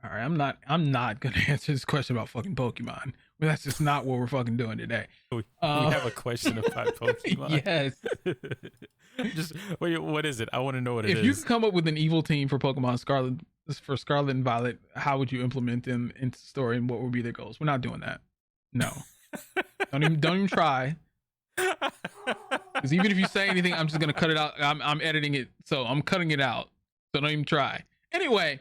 All right, I'm not gonna answer this question about fucking Pokemon. Well, that's just not what we're fucking doing today. We have a question about Pokemon. Yes. Just wait, what is it? I want to know what it is. If you could come up with an evil team for Pokemon Scarlet and Violet, how would you implement them into the story, and what would be their goals? We're not doing that. No. don't even try. Because even if you say anything, I'm just gonna cut it out. I'm editing it, so I'm cutting it out. So don't even try. Anyway,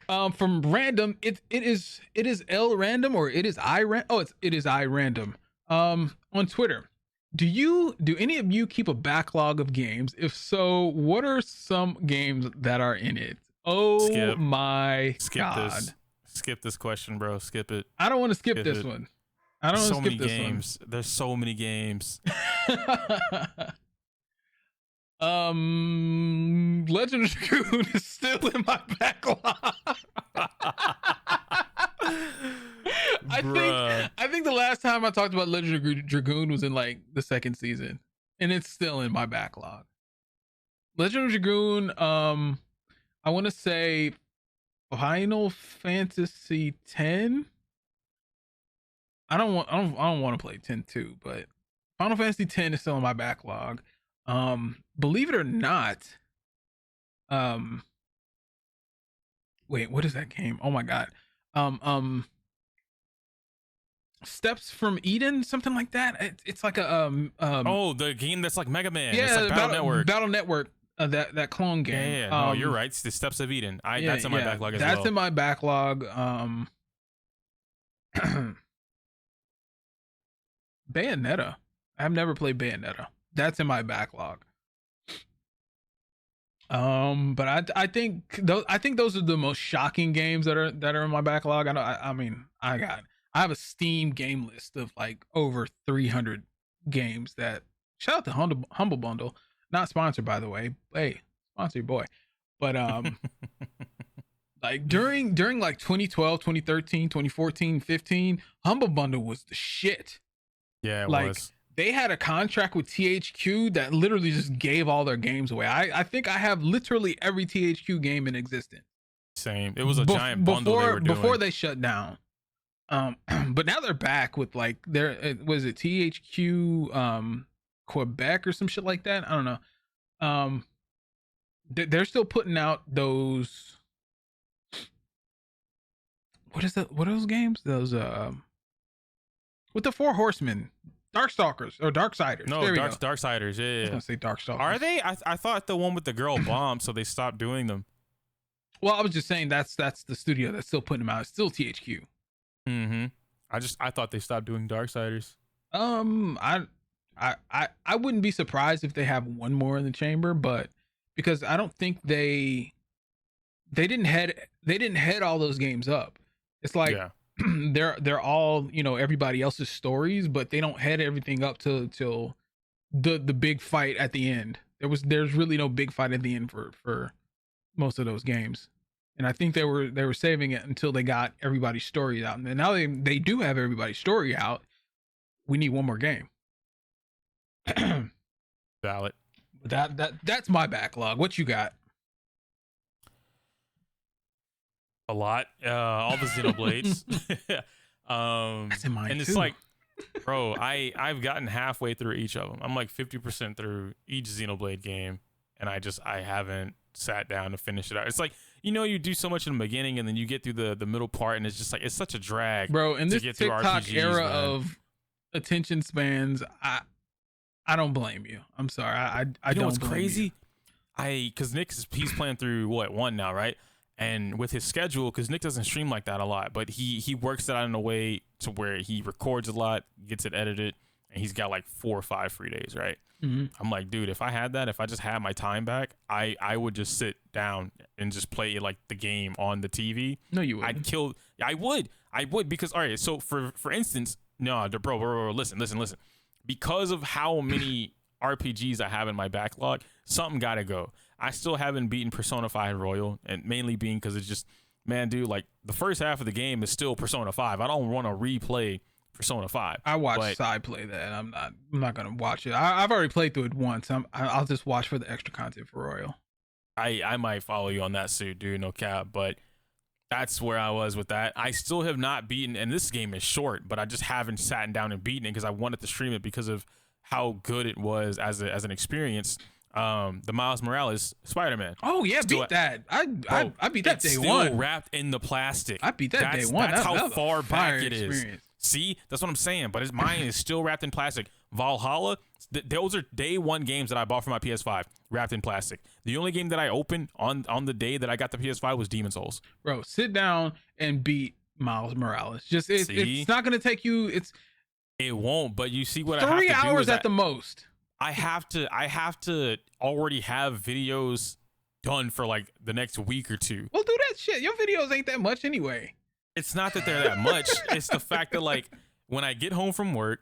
from random, it is L random, or it is it is I random. On Twitter. Do any of you keep a backlog of games? If so, what are some games that are in it? Oh my god. Skip this question, bro. Skip it. I don't want to skip this one. I don't want to skip this one. There's so many games. Legend of Dragoon is still in my backlog. I think the last time I talked about Legend of Dragoon was in like the second season, and it's still in my backlog. Legend of Dragoon, I want to say Final Fantasy 10. I don't want to play 10 too, but Final Fantasy 10 is still in my backlog. Believe it or not, wait, what is that game? Oh my god. Steps from Eden, something like that. It's like a oh, the game that's like Mega Man. Yeah, it's like Battle Network. That clone game. Yeah. No, you're right. It's the Steps of Eden. That's in my backlog as well. That's in my backlog. Bayonetta. I've never played Bayonetta. That's in my backlog. But I think those are the most shocking games that are in my backlog. I have a Steam game list of like over 300 games that, shout out to Humble Bundle, not sponsored by the way. Hey, sponsor your boy. But like during like 2012, 2013, 2014, 15, Humble Bundle was the shit. Yeah, it like, was. They had a contract with THQ that literally just gave all their games away. I think I have literally every THQ game in existence. Same. It was a giant bundle they were doing. Before they shut down. But now they're back with like was it THQ Quebec or some shit like that? I don't know. They're still putting out those. What are those games? Those with the Four Horsemen. Darkstalkers or Darksiders. No, Darksiders. Yeah. I was gonna say Darkstalkers. Are they? I thought the one with the girl bombed, so they stopped doing them. Well, I was just saying that's the studio that's still putting them out. It's still THQ. Mm-hmm. I thought they stopped doing Darksiders. I wouldn't be surprised if they have one more in the chamber, but because I don't think they didn't head all those games up. It's like they're all, everybody else's stories, but they don't head everything up till the big fight at the end. There's really no big fight at the end for most of those games. And I think they were saving it until they got everybody's stories out. And now they do have everybody's story out. We need one more game. Valid. That's my backlog. What you got? A lot. All the Xenoblades. That's in mine and too. It's like, bro, I've gotten halfway through each of them. I'm like 50% through each Xenoblade game, and I haven't sat down to finish it out. It's like, you do so much in the beginning, and then you get through the middle part, and it's just like, it's such a drag, bro. In this get TikTok RPGs, era man. of attention spans, I don't blame you. I'm sorry. I don't. What's blame crazy? You. Because he's playing through what, one now, right? And with his schedule, because Nick doesn't stream like that a lot, but he works it out in a way to where he records a lot, gets it edited, and he's got like 4 or 5 free days, right? Mm-hmm. I'm like, dude, if I had that, if I just had my time back, I would just sit down and just play like the game on the TV. No, you wouldn't. I would because, all right, so for instance, no, bro, listen. Because of how many RPGs I have in my backlog, something gotta go. I still haven't beaten Persona 5 Royal, and mainly being because it's just, man, dude, like the first half of the game is still Persona 5. I don't want to replay Persona 5. I watched Side play that. I'm not gonna watch it. I've already played through it once. I'll just watch for the extra content for Royal. I might follow you on that suit, dude, no cap, but that's where I was with that. I still have not beaten, and this game is short, but I just haven't sat down and beaten it because I wanted to stream it because of how good it was as an experience. The Miles Morales Spider-Man. Oh yeah, beat that. I beat that day one. Still wrapped in the plastic. I beat that day one. That's how far back it is. Experience. See, that's what I'm saying. But mine is still wrapped in plastic. Valhalla, those are day one games that I bought for my PS5, wrapped in plastic. The only game that I opened on the day that I got the PS5 was Demon's Souls. Bro, sit down and beat Miles Morales. Just it's not gonna take you. It won't. But you see what 3 I have to do hours at the most. I have to already have videos done for like the next week or two. Well, do that shit. Your videos ain't that much anyway. It's not that they're that much. It's the fact that like when I get home from work,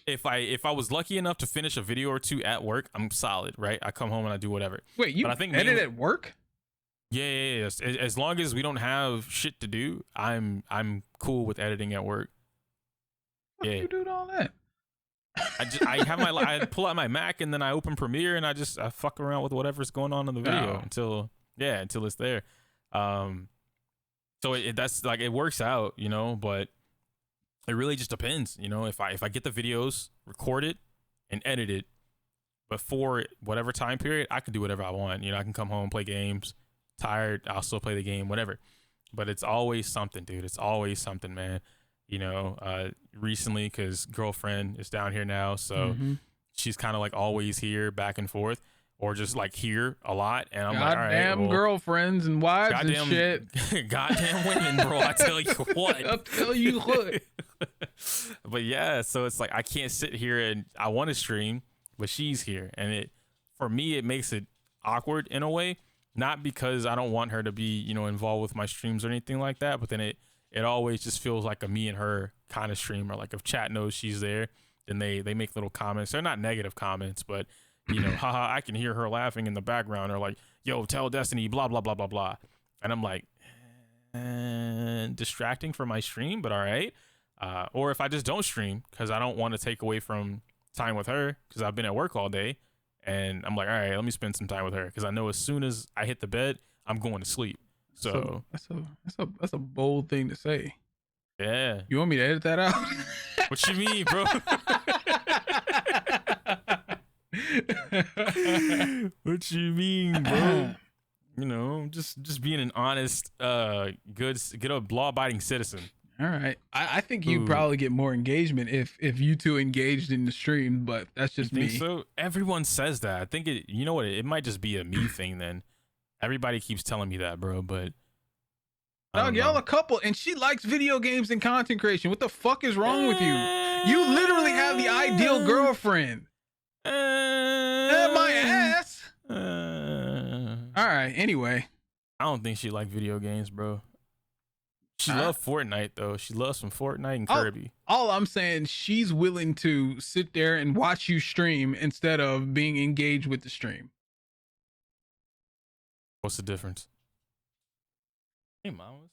if I was lucky enough to finish a video or two at work, I'm solid, right? I come home and I do whatever. Wait, you edit at work? Yeah. As long as we don't have shit to do, I'm cool with editing at work. What do you do all that? I pull out my Mac and then I open Premiere and I fuck around with whatever's going on in the video until it's there. So that's like, it works out, you know, but it really just depends, you know. If I get the videos, record it and edit it before whatever time period, I can do whatever I want. You know, I can come home, play games, tired, I'll still play the game, whatever. But it's always something, dude. It's always something, man. You know, recently, because girlfriend is down here now, so she's kind of like always here, back and forth, or just like here a lot. And I'm like, all right, goddamn girlfriends and wives and shit. Goddamn women, bro. I tell you what. I'll tell you what. But yeah, so it's like I can't sit here and I want to stream, but she's here, and for me it makes it awkward in a way. Not because I don't want her to be, you know, involved with my streams or anything like that, but then it always just feels like a me and her kind of stream. Or like if chat knows she's there, then they make little comments. They're not negative comments, but you know, haha, I can hear her laughing in the background, or like, yo, tell Destiny, blah, blah, blah, blah, blah. And I'm like, distracting from my stream, but all right. Or if I just don't stream because I don't want to take away from time with her because I've been at work all day, and I'm like, all right, let me spend some time with her because I know as soon as I hit the bed, I'm going to sleep. So that's a bold thing to say. Yeah. You want me to edit that out? What you mean, bro? What you mean, bro? You know, just being an honest, good law-abiding citizen. All right. I think you'd probably get more engagement if you two engaged in the stream, but that's just me. So everyone says that. I think you know what? It might just be a me thing then. Everybody keeps telling me that, bro, but dog, y'all a couple, and she likes video games and content creation. What the fuck is wrong with you? You literally have the ideal girlfriend. My ass. All right. Anyway, I don't think she like video games, bro. She loves Fortnite though. She loves some Fortnite and Kirby. All I'm saying, she's willing to sit there and watch you stream instead of being engaged with the stream. What's the difference? Hey, Mom.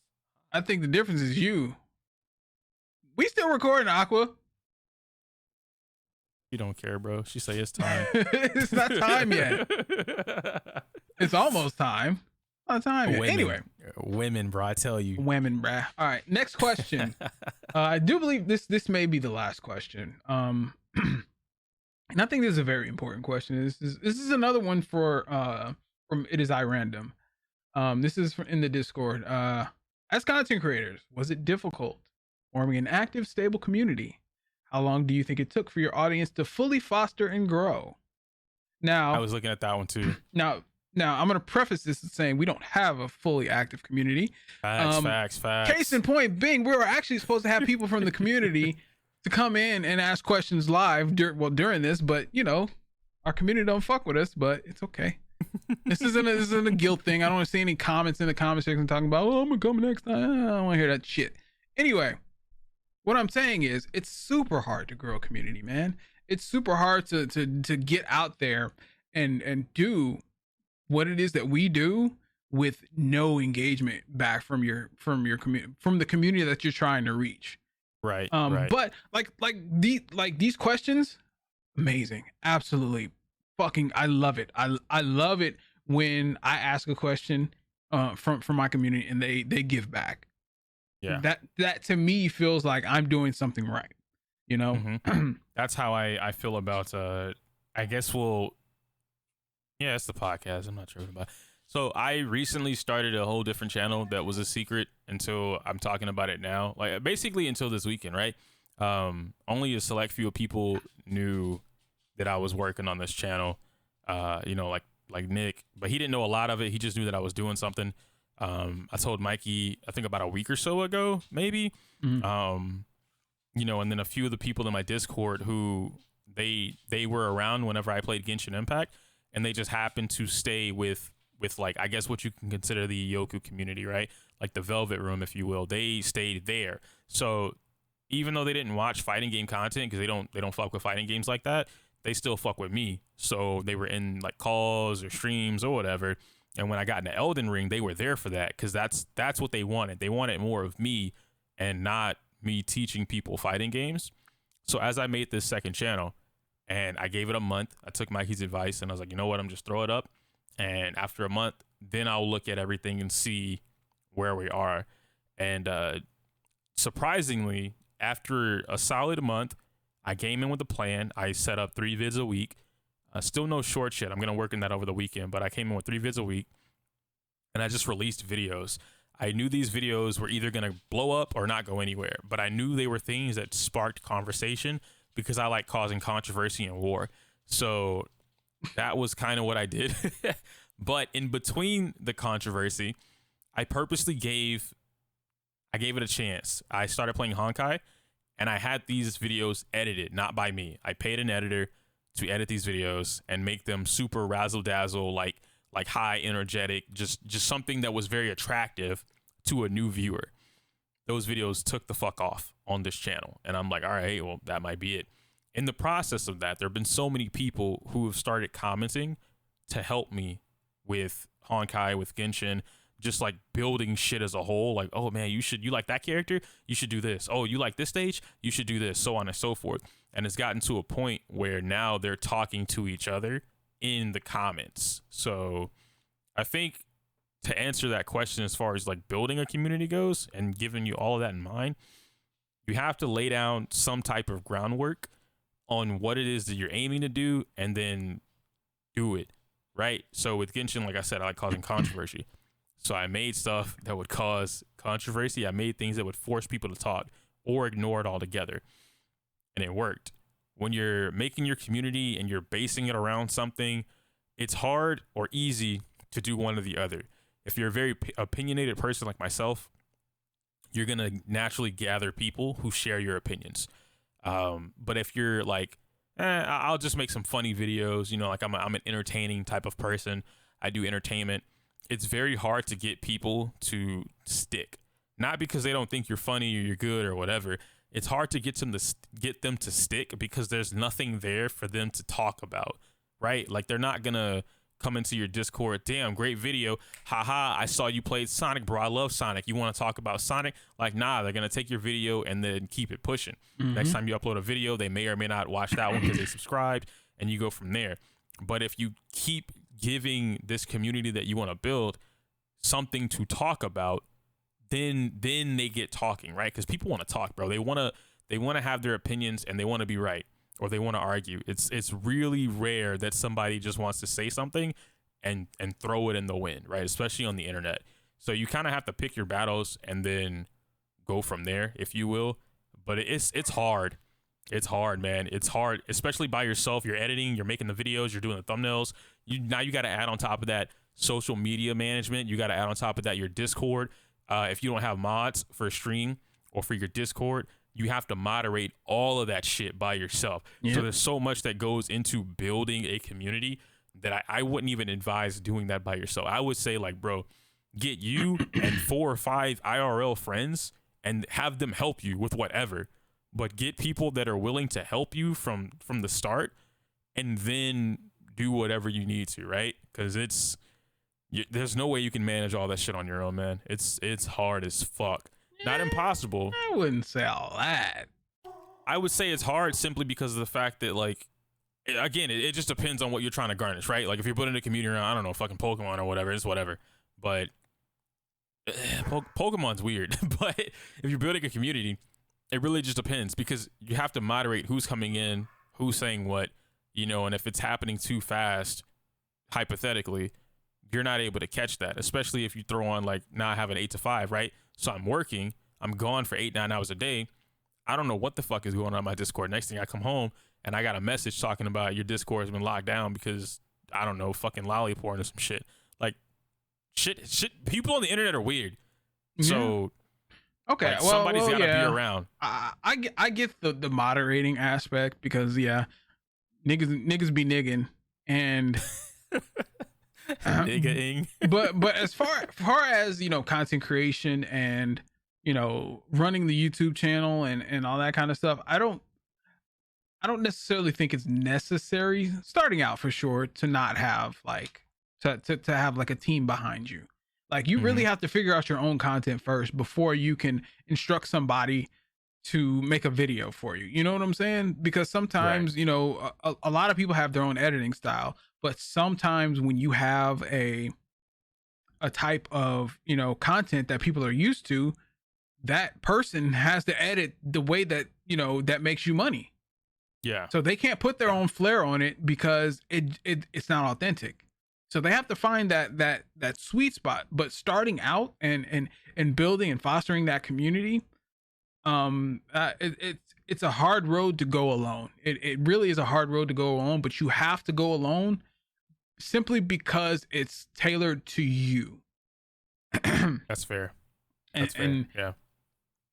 I think the difference is you. We still recording, Aqua. You don't care, bro. She say it's time. It's not time yet. It's almost time. Not time yet. Anyway. Women, bro. I tell you. Women, bro. All right. Next question. I do believe this may be the last question. And I think this is a very important question. This is another one from It Is I Random. This is in the Discord. As content creators, was it difficult forming an active, stable community? How long do you think it took for your audience to fully foster and grow? I Now, was looking at that one too. now, now, I'm gonna preface this with saying we don't have a fully active community. Facts, Um, facts, Case facts. in point being, we were actually supposed to have people from the community to come in and ask questions live during this, but our community don't fuck with us, but it's okay. This isn't a guilt thing. I don't want to see any comments in the comment section talking about, oh, I'm gonna come next time. I don't want to hear that shit. Anyway, what I'm saying is it's super hard to grow a community, man. It's super hard to get out there and do what it is that we do with no engagement back from the community that you're trying to reach. Right, right. But these questions, amazing, absolutely, fucking, I love it. I love it when I ask a question from my community and they give back. Yeah. That to me feels like I'm doing something right. That's how I feel about I guess yeah, it's the podcast. I'm not sure about. So I recently started a whole different channel that was a secret until I'm talking about it now. Like basically until this weekend, right? Only a select few people knew that I was working on this channel. Like Nick, but he didn't know a lot of it. He just knew that I was doing something. I told Mikey, I think about a week or so ago, maybe. Mhm. And then a few of the people in my Discord who they were around whenever I played Genshin Impact, and they just happened to stay with like, I guess what you can consider the Yoku community, right? Like the Velvet Room, if you will. They stayed there. So even though they didn't watch fighting game content because they don't fuck with fighting games like that, they still fuck with me. So they were in like calls or streams or whatever. And when I got into Elden Ring, they were there for that because that's what they wanted. They wanted more of me and not me teaching people fighting games. So as I made this second channel and I gave it a month, I took Mikey's advice and I was like, you know what, I'm just throw it up. And after a month, then I'll look at everything and see where we are. And surprisingly, after a solid month, I came in with a plan. I set up 3 vids a week. Still no short yet. I'm going to work on that over the weekend, but I came in with 3 vids a week and I just released videos. I knew these videos were either going to blow up or not go anywhere, but I knew they were things that sparked conversation because I like causing controversy and war. So that was kind of what I did. But in between the controversy, I purposely gave it a chance. I started playing Honkai and I had these videos edited, not by me. I paid an editor to edit these videos and make them super razzle dazzle, like high energetic, just something that was very attractive to a new viewer. Those videos took the fuck off on this channel. And I'm like, all right, well, that might be it. In the process of that, there have been so many people who have started commenting to help me with Honkai, with Genshin, just like building shit as a whole. Like, oh man, you like that character? You should do this. Oh, you like this stage? You should do this, so on and so forth. And it's gotten to a point where now they're talking to each other in the comments. So I think to answer that question as far as like building a community goes and giving you all of that in mind, you have to lay down some type of groundwork on what it is that you're aiming to do and then do it, right? So with Genshin, like I said, I like causing controversy. So I made stuff that would cause controversy. I made things that would force people to talk or ignore it altogether. And it worked. When you're making your community and you're basing it around something, it's hard or easy to do one or the other. If you're a very opinionated person like myself, you're going to naturally gather people who share your opinions. But if you're like, I'll just make some funny videos, like I'm an entertaining type of person. I do entertainment. It's very hard to get people to stick. Not because they don't think you're funny or you're good or whatever. It's hard to get them to stick because there's nothing there for them to talk about, right? Like they're not gonna come into your Discord, damn, great video, haha, I saw you played Sonic, bro, I love Sonic, you want to talk about Sonic? Like, nah, they're gonna take your video and then keep it pushing. Next time you upload a video, they may or may not watch that one because they subscribed, and you go from there. But if you keep giving this community that you want to build something to talk about, then they get talking, right? Because people want to talk, bro. They want to have their opinions and they want to be right, or they want to argue. It's really rare that somebody just wants to say something and throw it in the wind, right? Especially on the internet. So you kind of have to pick your battles and then go from there, if you will. But it's hard. It's hard, man. It's hard, especially by yourself. You're editing, you're making the videos, you're doing the thumbnails. You got to add on top of that social media management. You got to add on top of that your Discord. If you don't have mods for a stream or for your Discord, you have to moderate all of that shit by yourself. Yep. So there's so much that goes into building a community that I wouldn't even advise doing that by yourself. I would say, like, bro, get you and 4 or 5 IRL friends and have them help you with whatever. But get people that are willing to help you from the start, and then do whatever you need to, right? Because there's no way you can manage all that shit on your own, man. It's hard as fuck. Not impossible. I wouldn't say all that. I would say it's hard simply because of the fact that, like, again, it just depends on what you're trying to garnish, right? Like, if you're putting a community around, I don't know, fucking Pokemon or whatever, it's whatever. But Pokemon's weird. But if you're building a community, it really just depends, because you have to moderate who's coming in, who's saying what, and if it's happening too fast, hypothetically, you're not able to catch that, especially if you throw on, like, now I have an 8 to 5, right? So I'm working, I'm gone for 8-9 hours a day. I don't know what the fuck is going on my Discord. Next thing I come home and I got a message talking about your Discord has been locked down because, I don't know, fucking lolly porn or some shit. Like, shit, people on the internet are weird. Yeah. So okay, like, somebody's got to be around. I get the moderating aspect, because niggas be nigging, and niggaing. but as far as content creation and running the YouTube channel and all that kind of stuff, I don't necessarily think it's necessary, starting out for sure, to not have like to have like a team behind you. Like, you really have to figure out your own content first before you can instruct somebody to make a video for you. You know what I'm saying? Because sometimes, right, a lot of people have their own editing style, but sometimes when you have a type of, content that people are used to, that person has to edit the way that, that makes you money. Yeah. So they can't put their own flair on it because it's not authentic. So they have to find that sweet spot. But starting out and building and fostering that community, it's a hard road to go alone. It really is a hard road to go alone, but you have to go alone simply because it's tailored to you. That's fair. Yeah.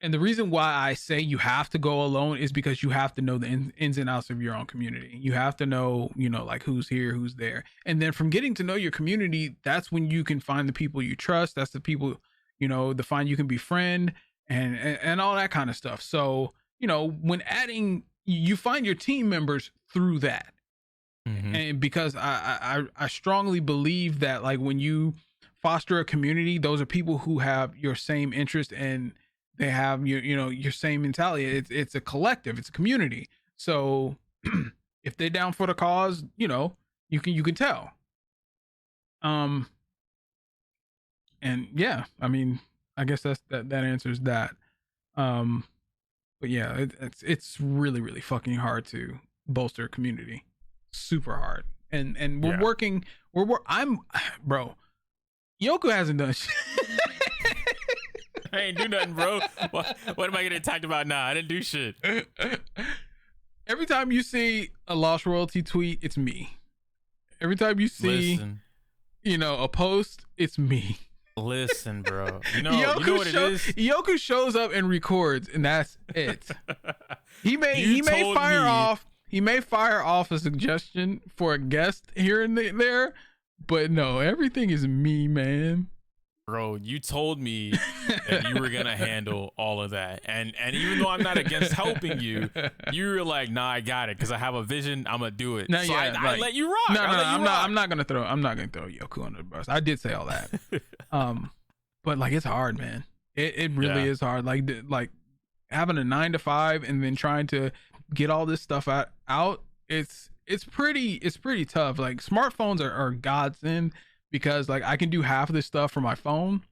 And the reason why I say you have to go alone is because you have to know the ins and outs of your own community. You have to know, like, who's here, who's there. And then from getting to know your community, that's when you can find the people you trust. That's the people, the find you can befriend and all that kind of stuff. So, when adding, you find your team members through that. Mm-hmm. And because I strongly believe that, like, when you foster a community, those are people who have your same interest and they have your same mentality. It's a collective, it's a community. So if they're down for the cause, you can tell. And yeah, I mean, I guess that answers that. But yeah, it's really, really fucking hard to bolster a community. Super hard. And we're working. Bro. Yoku hasn't done shit. I ain't do nothing, bro. What am I getting attacked about now? I didn't do shit. Every time you see a Lost Royalty tweet, it's me. Every time you see, a post, it's me. Listen, bro. You know what it is? Yoku shows up and records, and that's it. He may fire off a suggestion for a guest here and there, but no, everything is me, man. Bro, you told me that you were gonna handle all of that, and even though I'm not against helping you, you were like, "Nah, I got it," because I have a vision. I'm gonna do it. No, so yeah, I let you rock. I'm not gonna throw Yoku under the bus. I did say all that. But like, it's hard, man. It really is hard. Like having a 9-to-5 and then trying to get all this stuff out. It's pretty tough. Like, smartphones are godsend, because like I can do half of this stuff from my phone,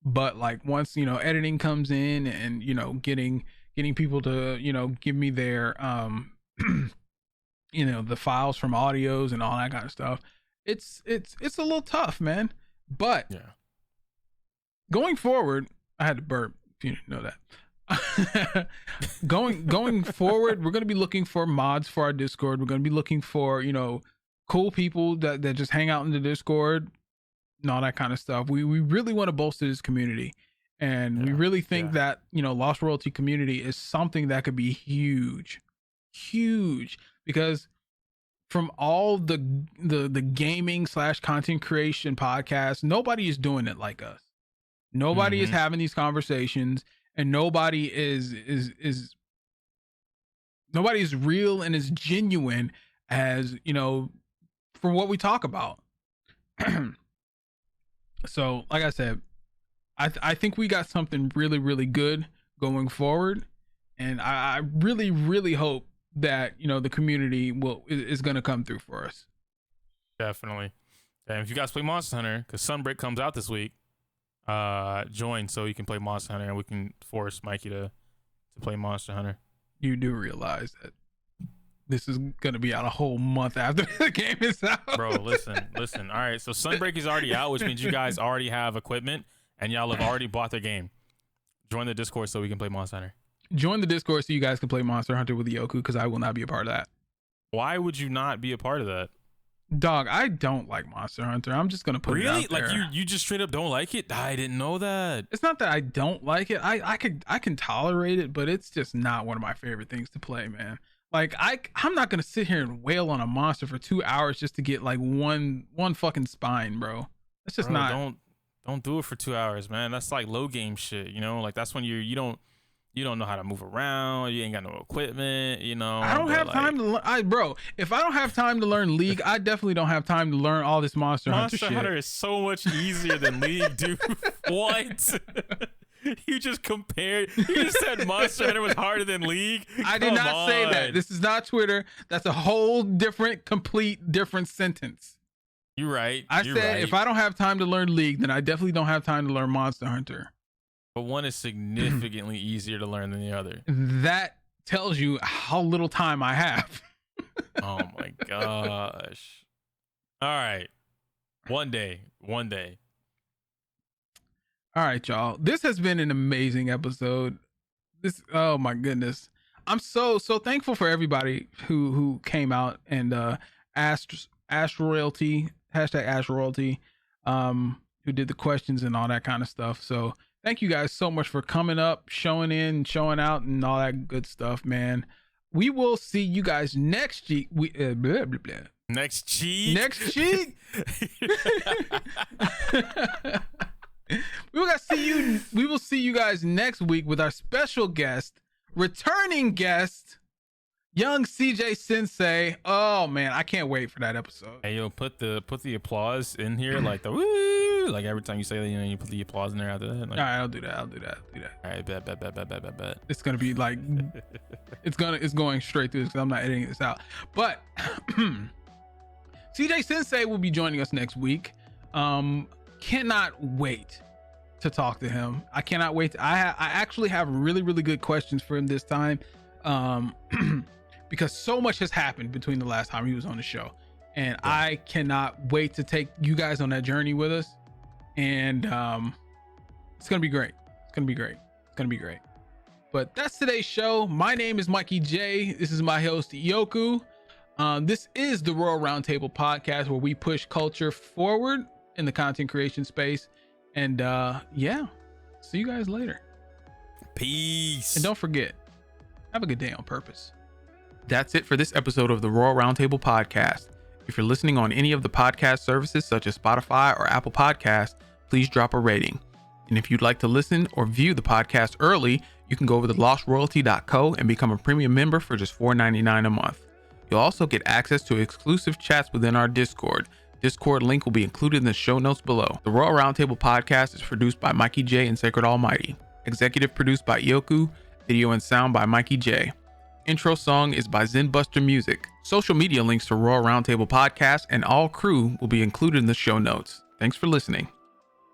but like once editing comes in and getting people to give me their the files from audios and all that kind of stuff, it's a little tough, man. But going forward, I had to burp if you didn't know that. going forward, we're going to be looking for mods for our Discord. We're going to be looking for, cool people that just hang out in the Discord and all that kind of stuff. We really want to bolster this community, and we really think that, Lost Royalty community is something that could be huge, because from all the gaming / content creation podcasts, nobody is doing it like us. Nobody is having these conversations, and nobody is real and as genuine as, from what we talk about. So, like I said, I think we got something really, really good going forward, and I really, really hope that, the community is going to come through for us. Definitely. And if you guys play Monster Hunter, because Sunbreak comes out this week, join so you can play Monster Hunter, and we can force Mikey to play Monster Hunter. You do realize that this is going to be out a whole month after the game is out. Bro, listen. All right, so Sunbreak is already out, which means you guys already have equipment, and y'all have already bought the game. Join the Discord so we can play Monster Hunter. Join the Discord so you guys can play Monster Hunter with Yoku, because I will not be a part of that. Why would you not be a part of that? Dog, I don't like Monster Hunter. I'm just gonna put it out there. Like you just straight up don't like it? I didn't know that. It's not that I don't like it. I can tolerate it, but it's just not one of my favorite things to play, man. Like I'm not gonna sit here and wail on a monster for 2 hours just to get like one fucking spine, bro. That's just not. Don't do it for 2 hours, man. That's like low game shit, Like that's when you don't know how to move around. You ain't got no equipment, I don't have time to learn. Bro, if I don't have time to learn League, I definitely don't have time to learn all this Monster Hunter shit. Monster Hunter is so much easier than League, dude. What? You just compared. You just said Monster Hunter was harder than League. I did not say that. This is not Twitter. That's a whole complete different sentence. You're right. I said if I don't have time to learn League, then I definitely don't have time to learn Monster Hunter. But one is significantly easier to learn than the other. That tells you how little time I have. Oh my gosh. All right. One day. All right, y'all. This has been an amazing episode. Oh my goodness. I'm so thankful for everybody who came out and asked Royalty, #AskRoyalty, who did the questions and all that kind of stuff. So thank you guys so much for coming up, showing in, showing out, and all that good stuff, man. We will see you guys next week. Blah, blah, blah. Next cheek. We will see you guys next week with our special guest, returning guest, young CJ Sensei. Oh man, I can't wait for that episode. Hey yo, put the applause in here, like the woo, like every time you say that, you put the applause in there after that. Like, all right, I'll do that. All right, bet. It's gonna be like, it's going straight through this because I'm not editing this out. But CJ Sensei will be joining us next week. Cannot wait to talk to him. I cannot wait. I actually have really, really good questions for him this time. Because so much has happened between the last time he was on the show, and I cannot wait to take you guys on that journey with us. And it's gonna be great. But that's today's show. My name is Mikey J. This is my host Yoku. This is the Royal Roundtable podcast, where we push culture forward in the content creation space. And see you guys later. Peace. And don't forget, have a good day on purpose. That's it for this episode of the Royal Roundtable podcast. If you're listening on any of the podcast services such as Spotify or Apple Podcasts, please drop a rating. And if you'd like to listen or view the podcast early, you can go over to lostroyalty.co and become a premium member for just $4.99 a month. You'll also get access to exclusive chats within our Discord. Discord link will be included in the show notes below. The Royal Roundtable podcast is produced by Mikey J and Sacred Almighty. Executive produced by Yoku. Video and sound by Mikey J. Intro song is by Zenbuster Music. Social media links to Royal Roundtable podcast and all crew will be included in the show notes. Thanks for listening.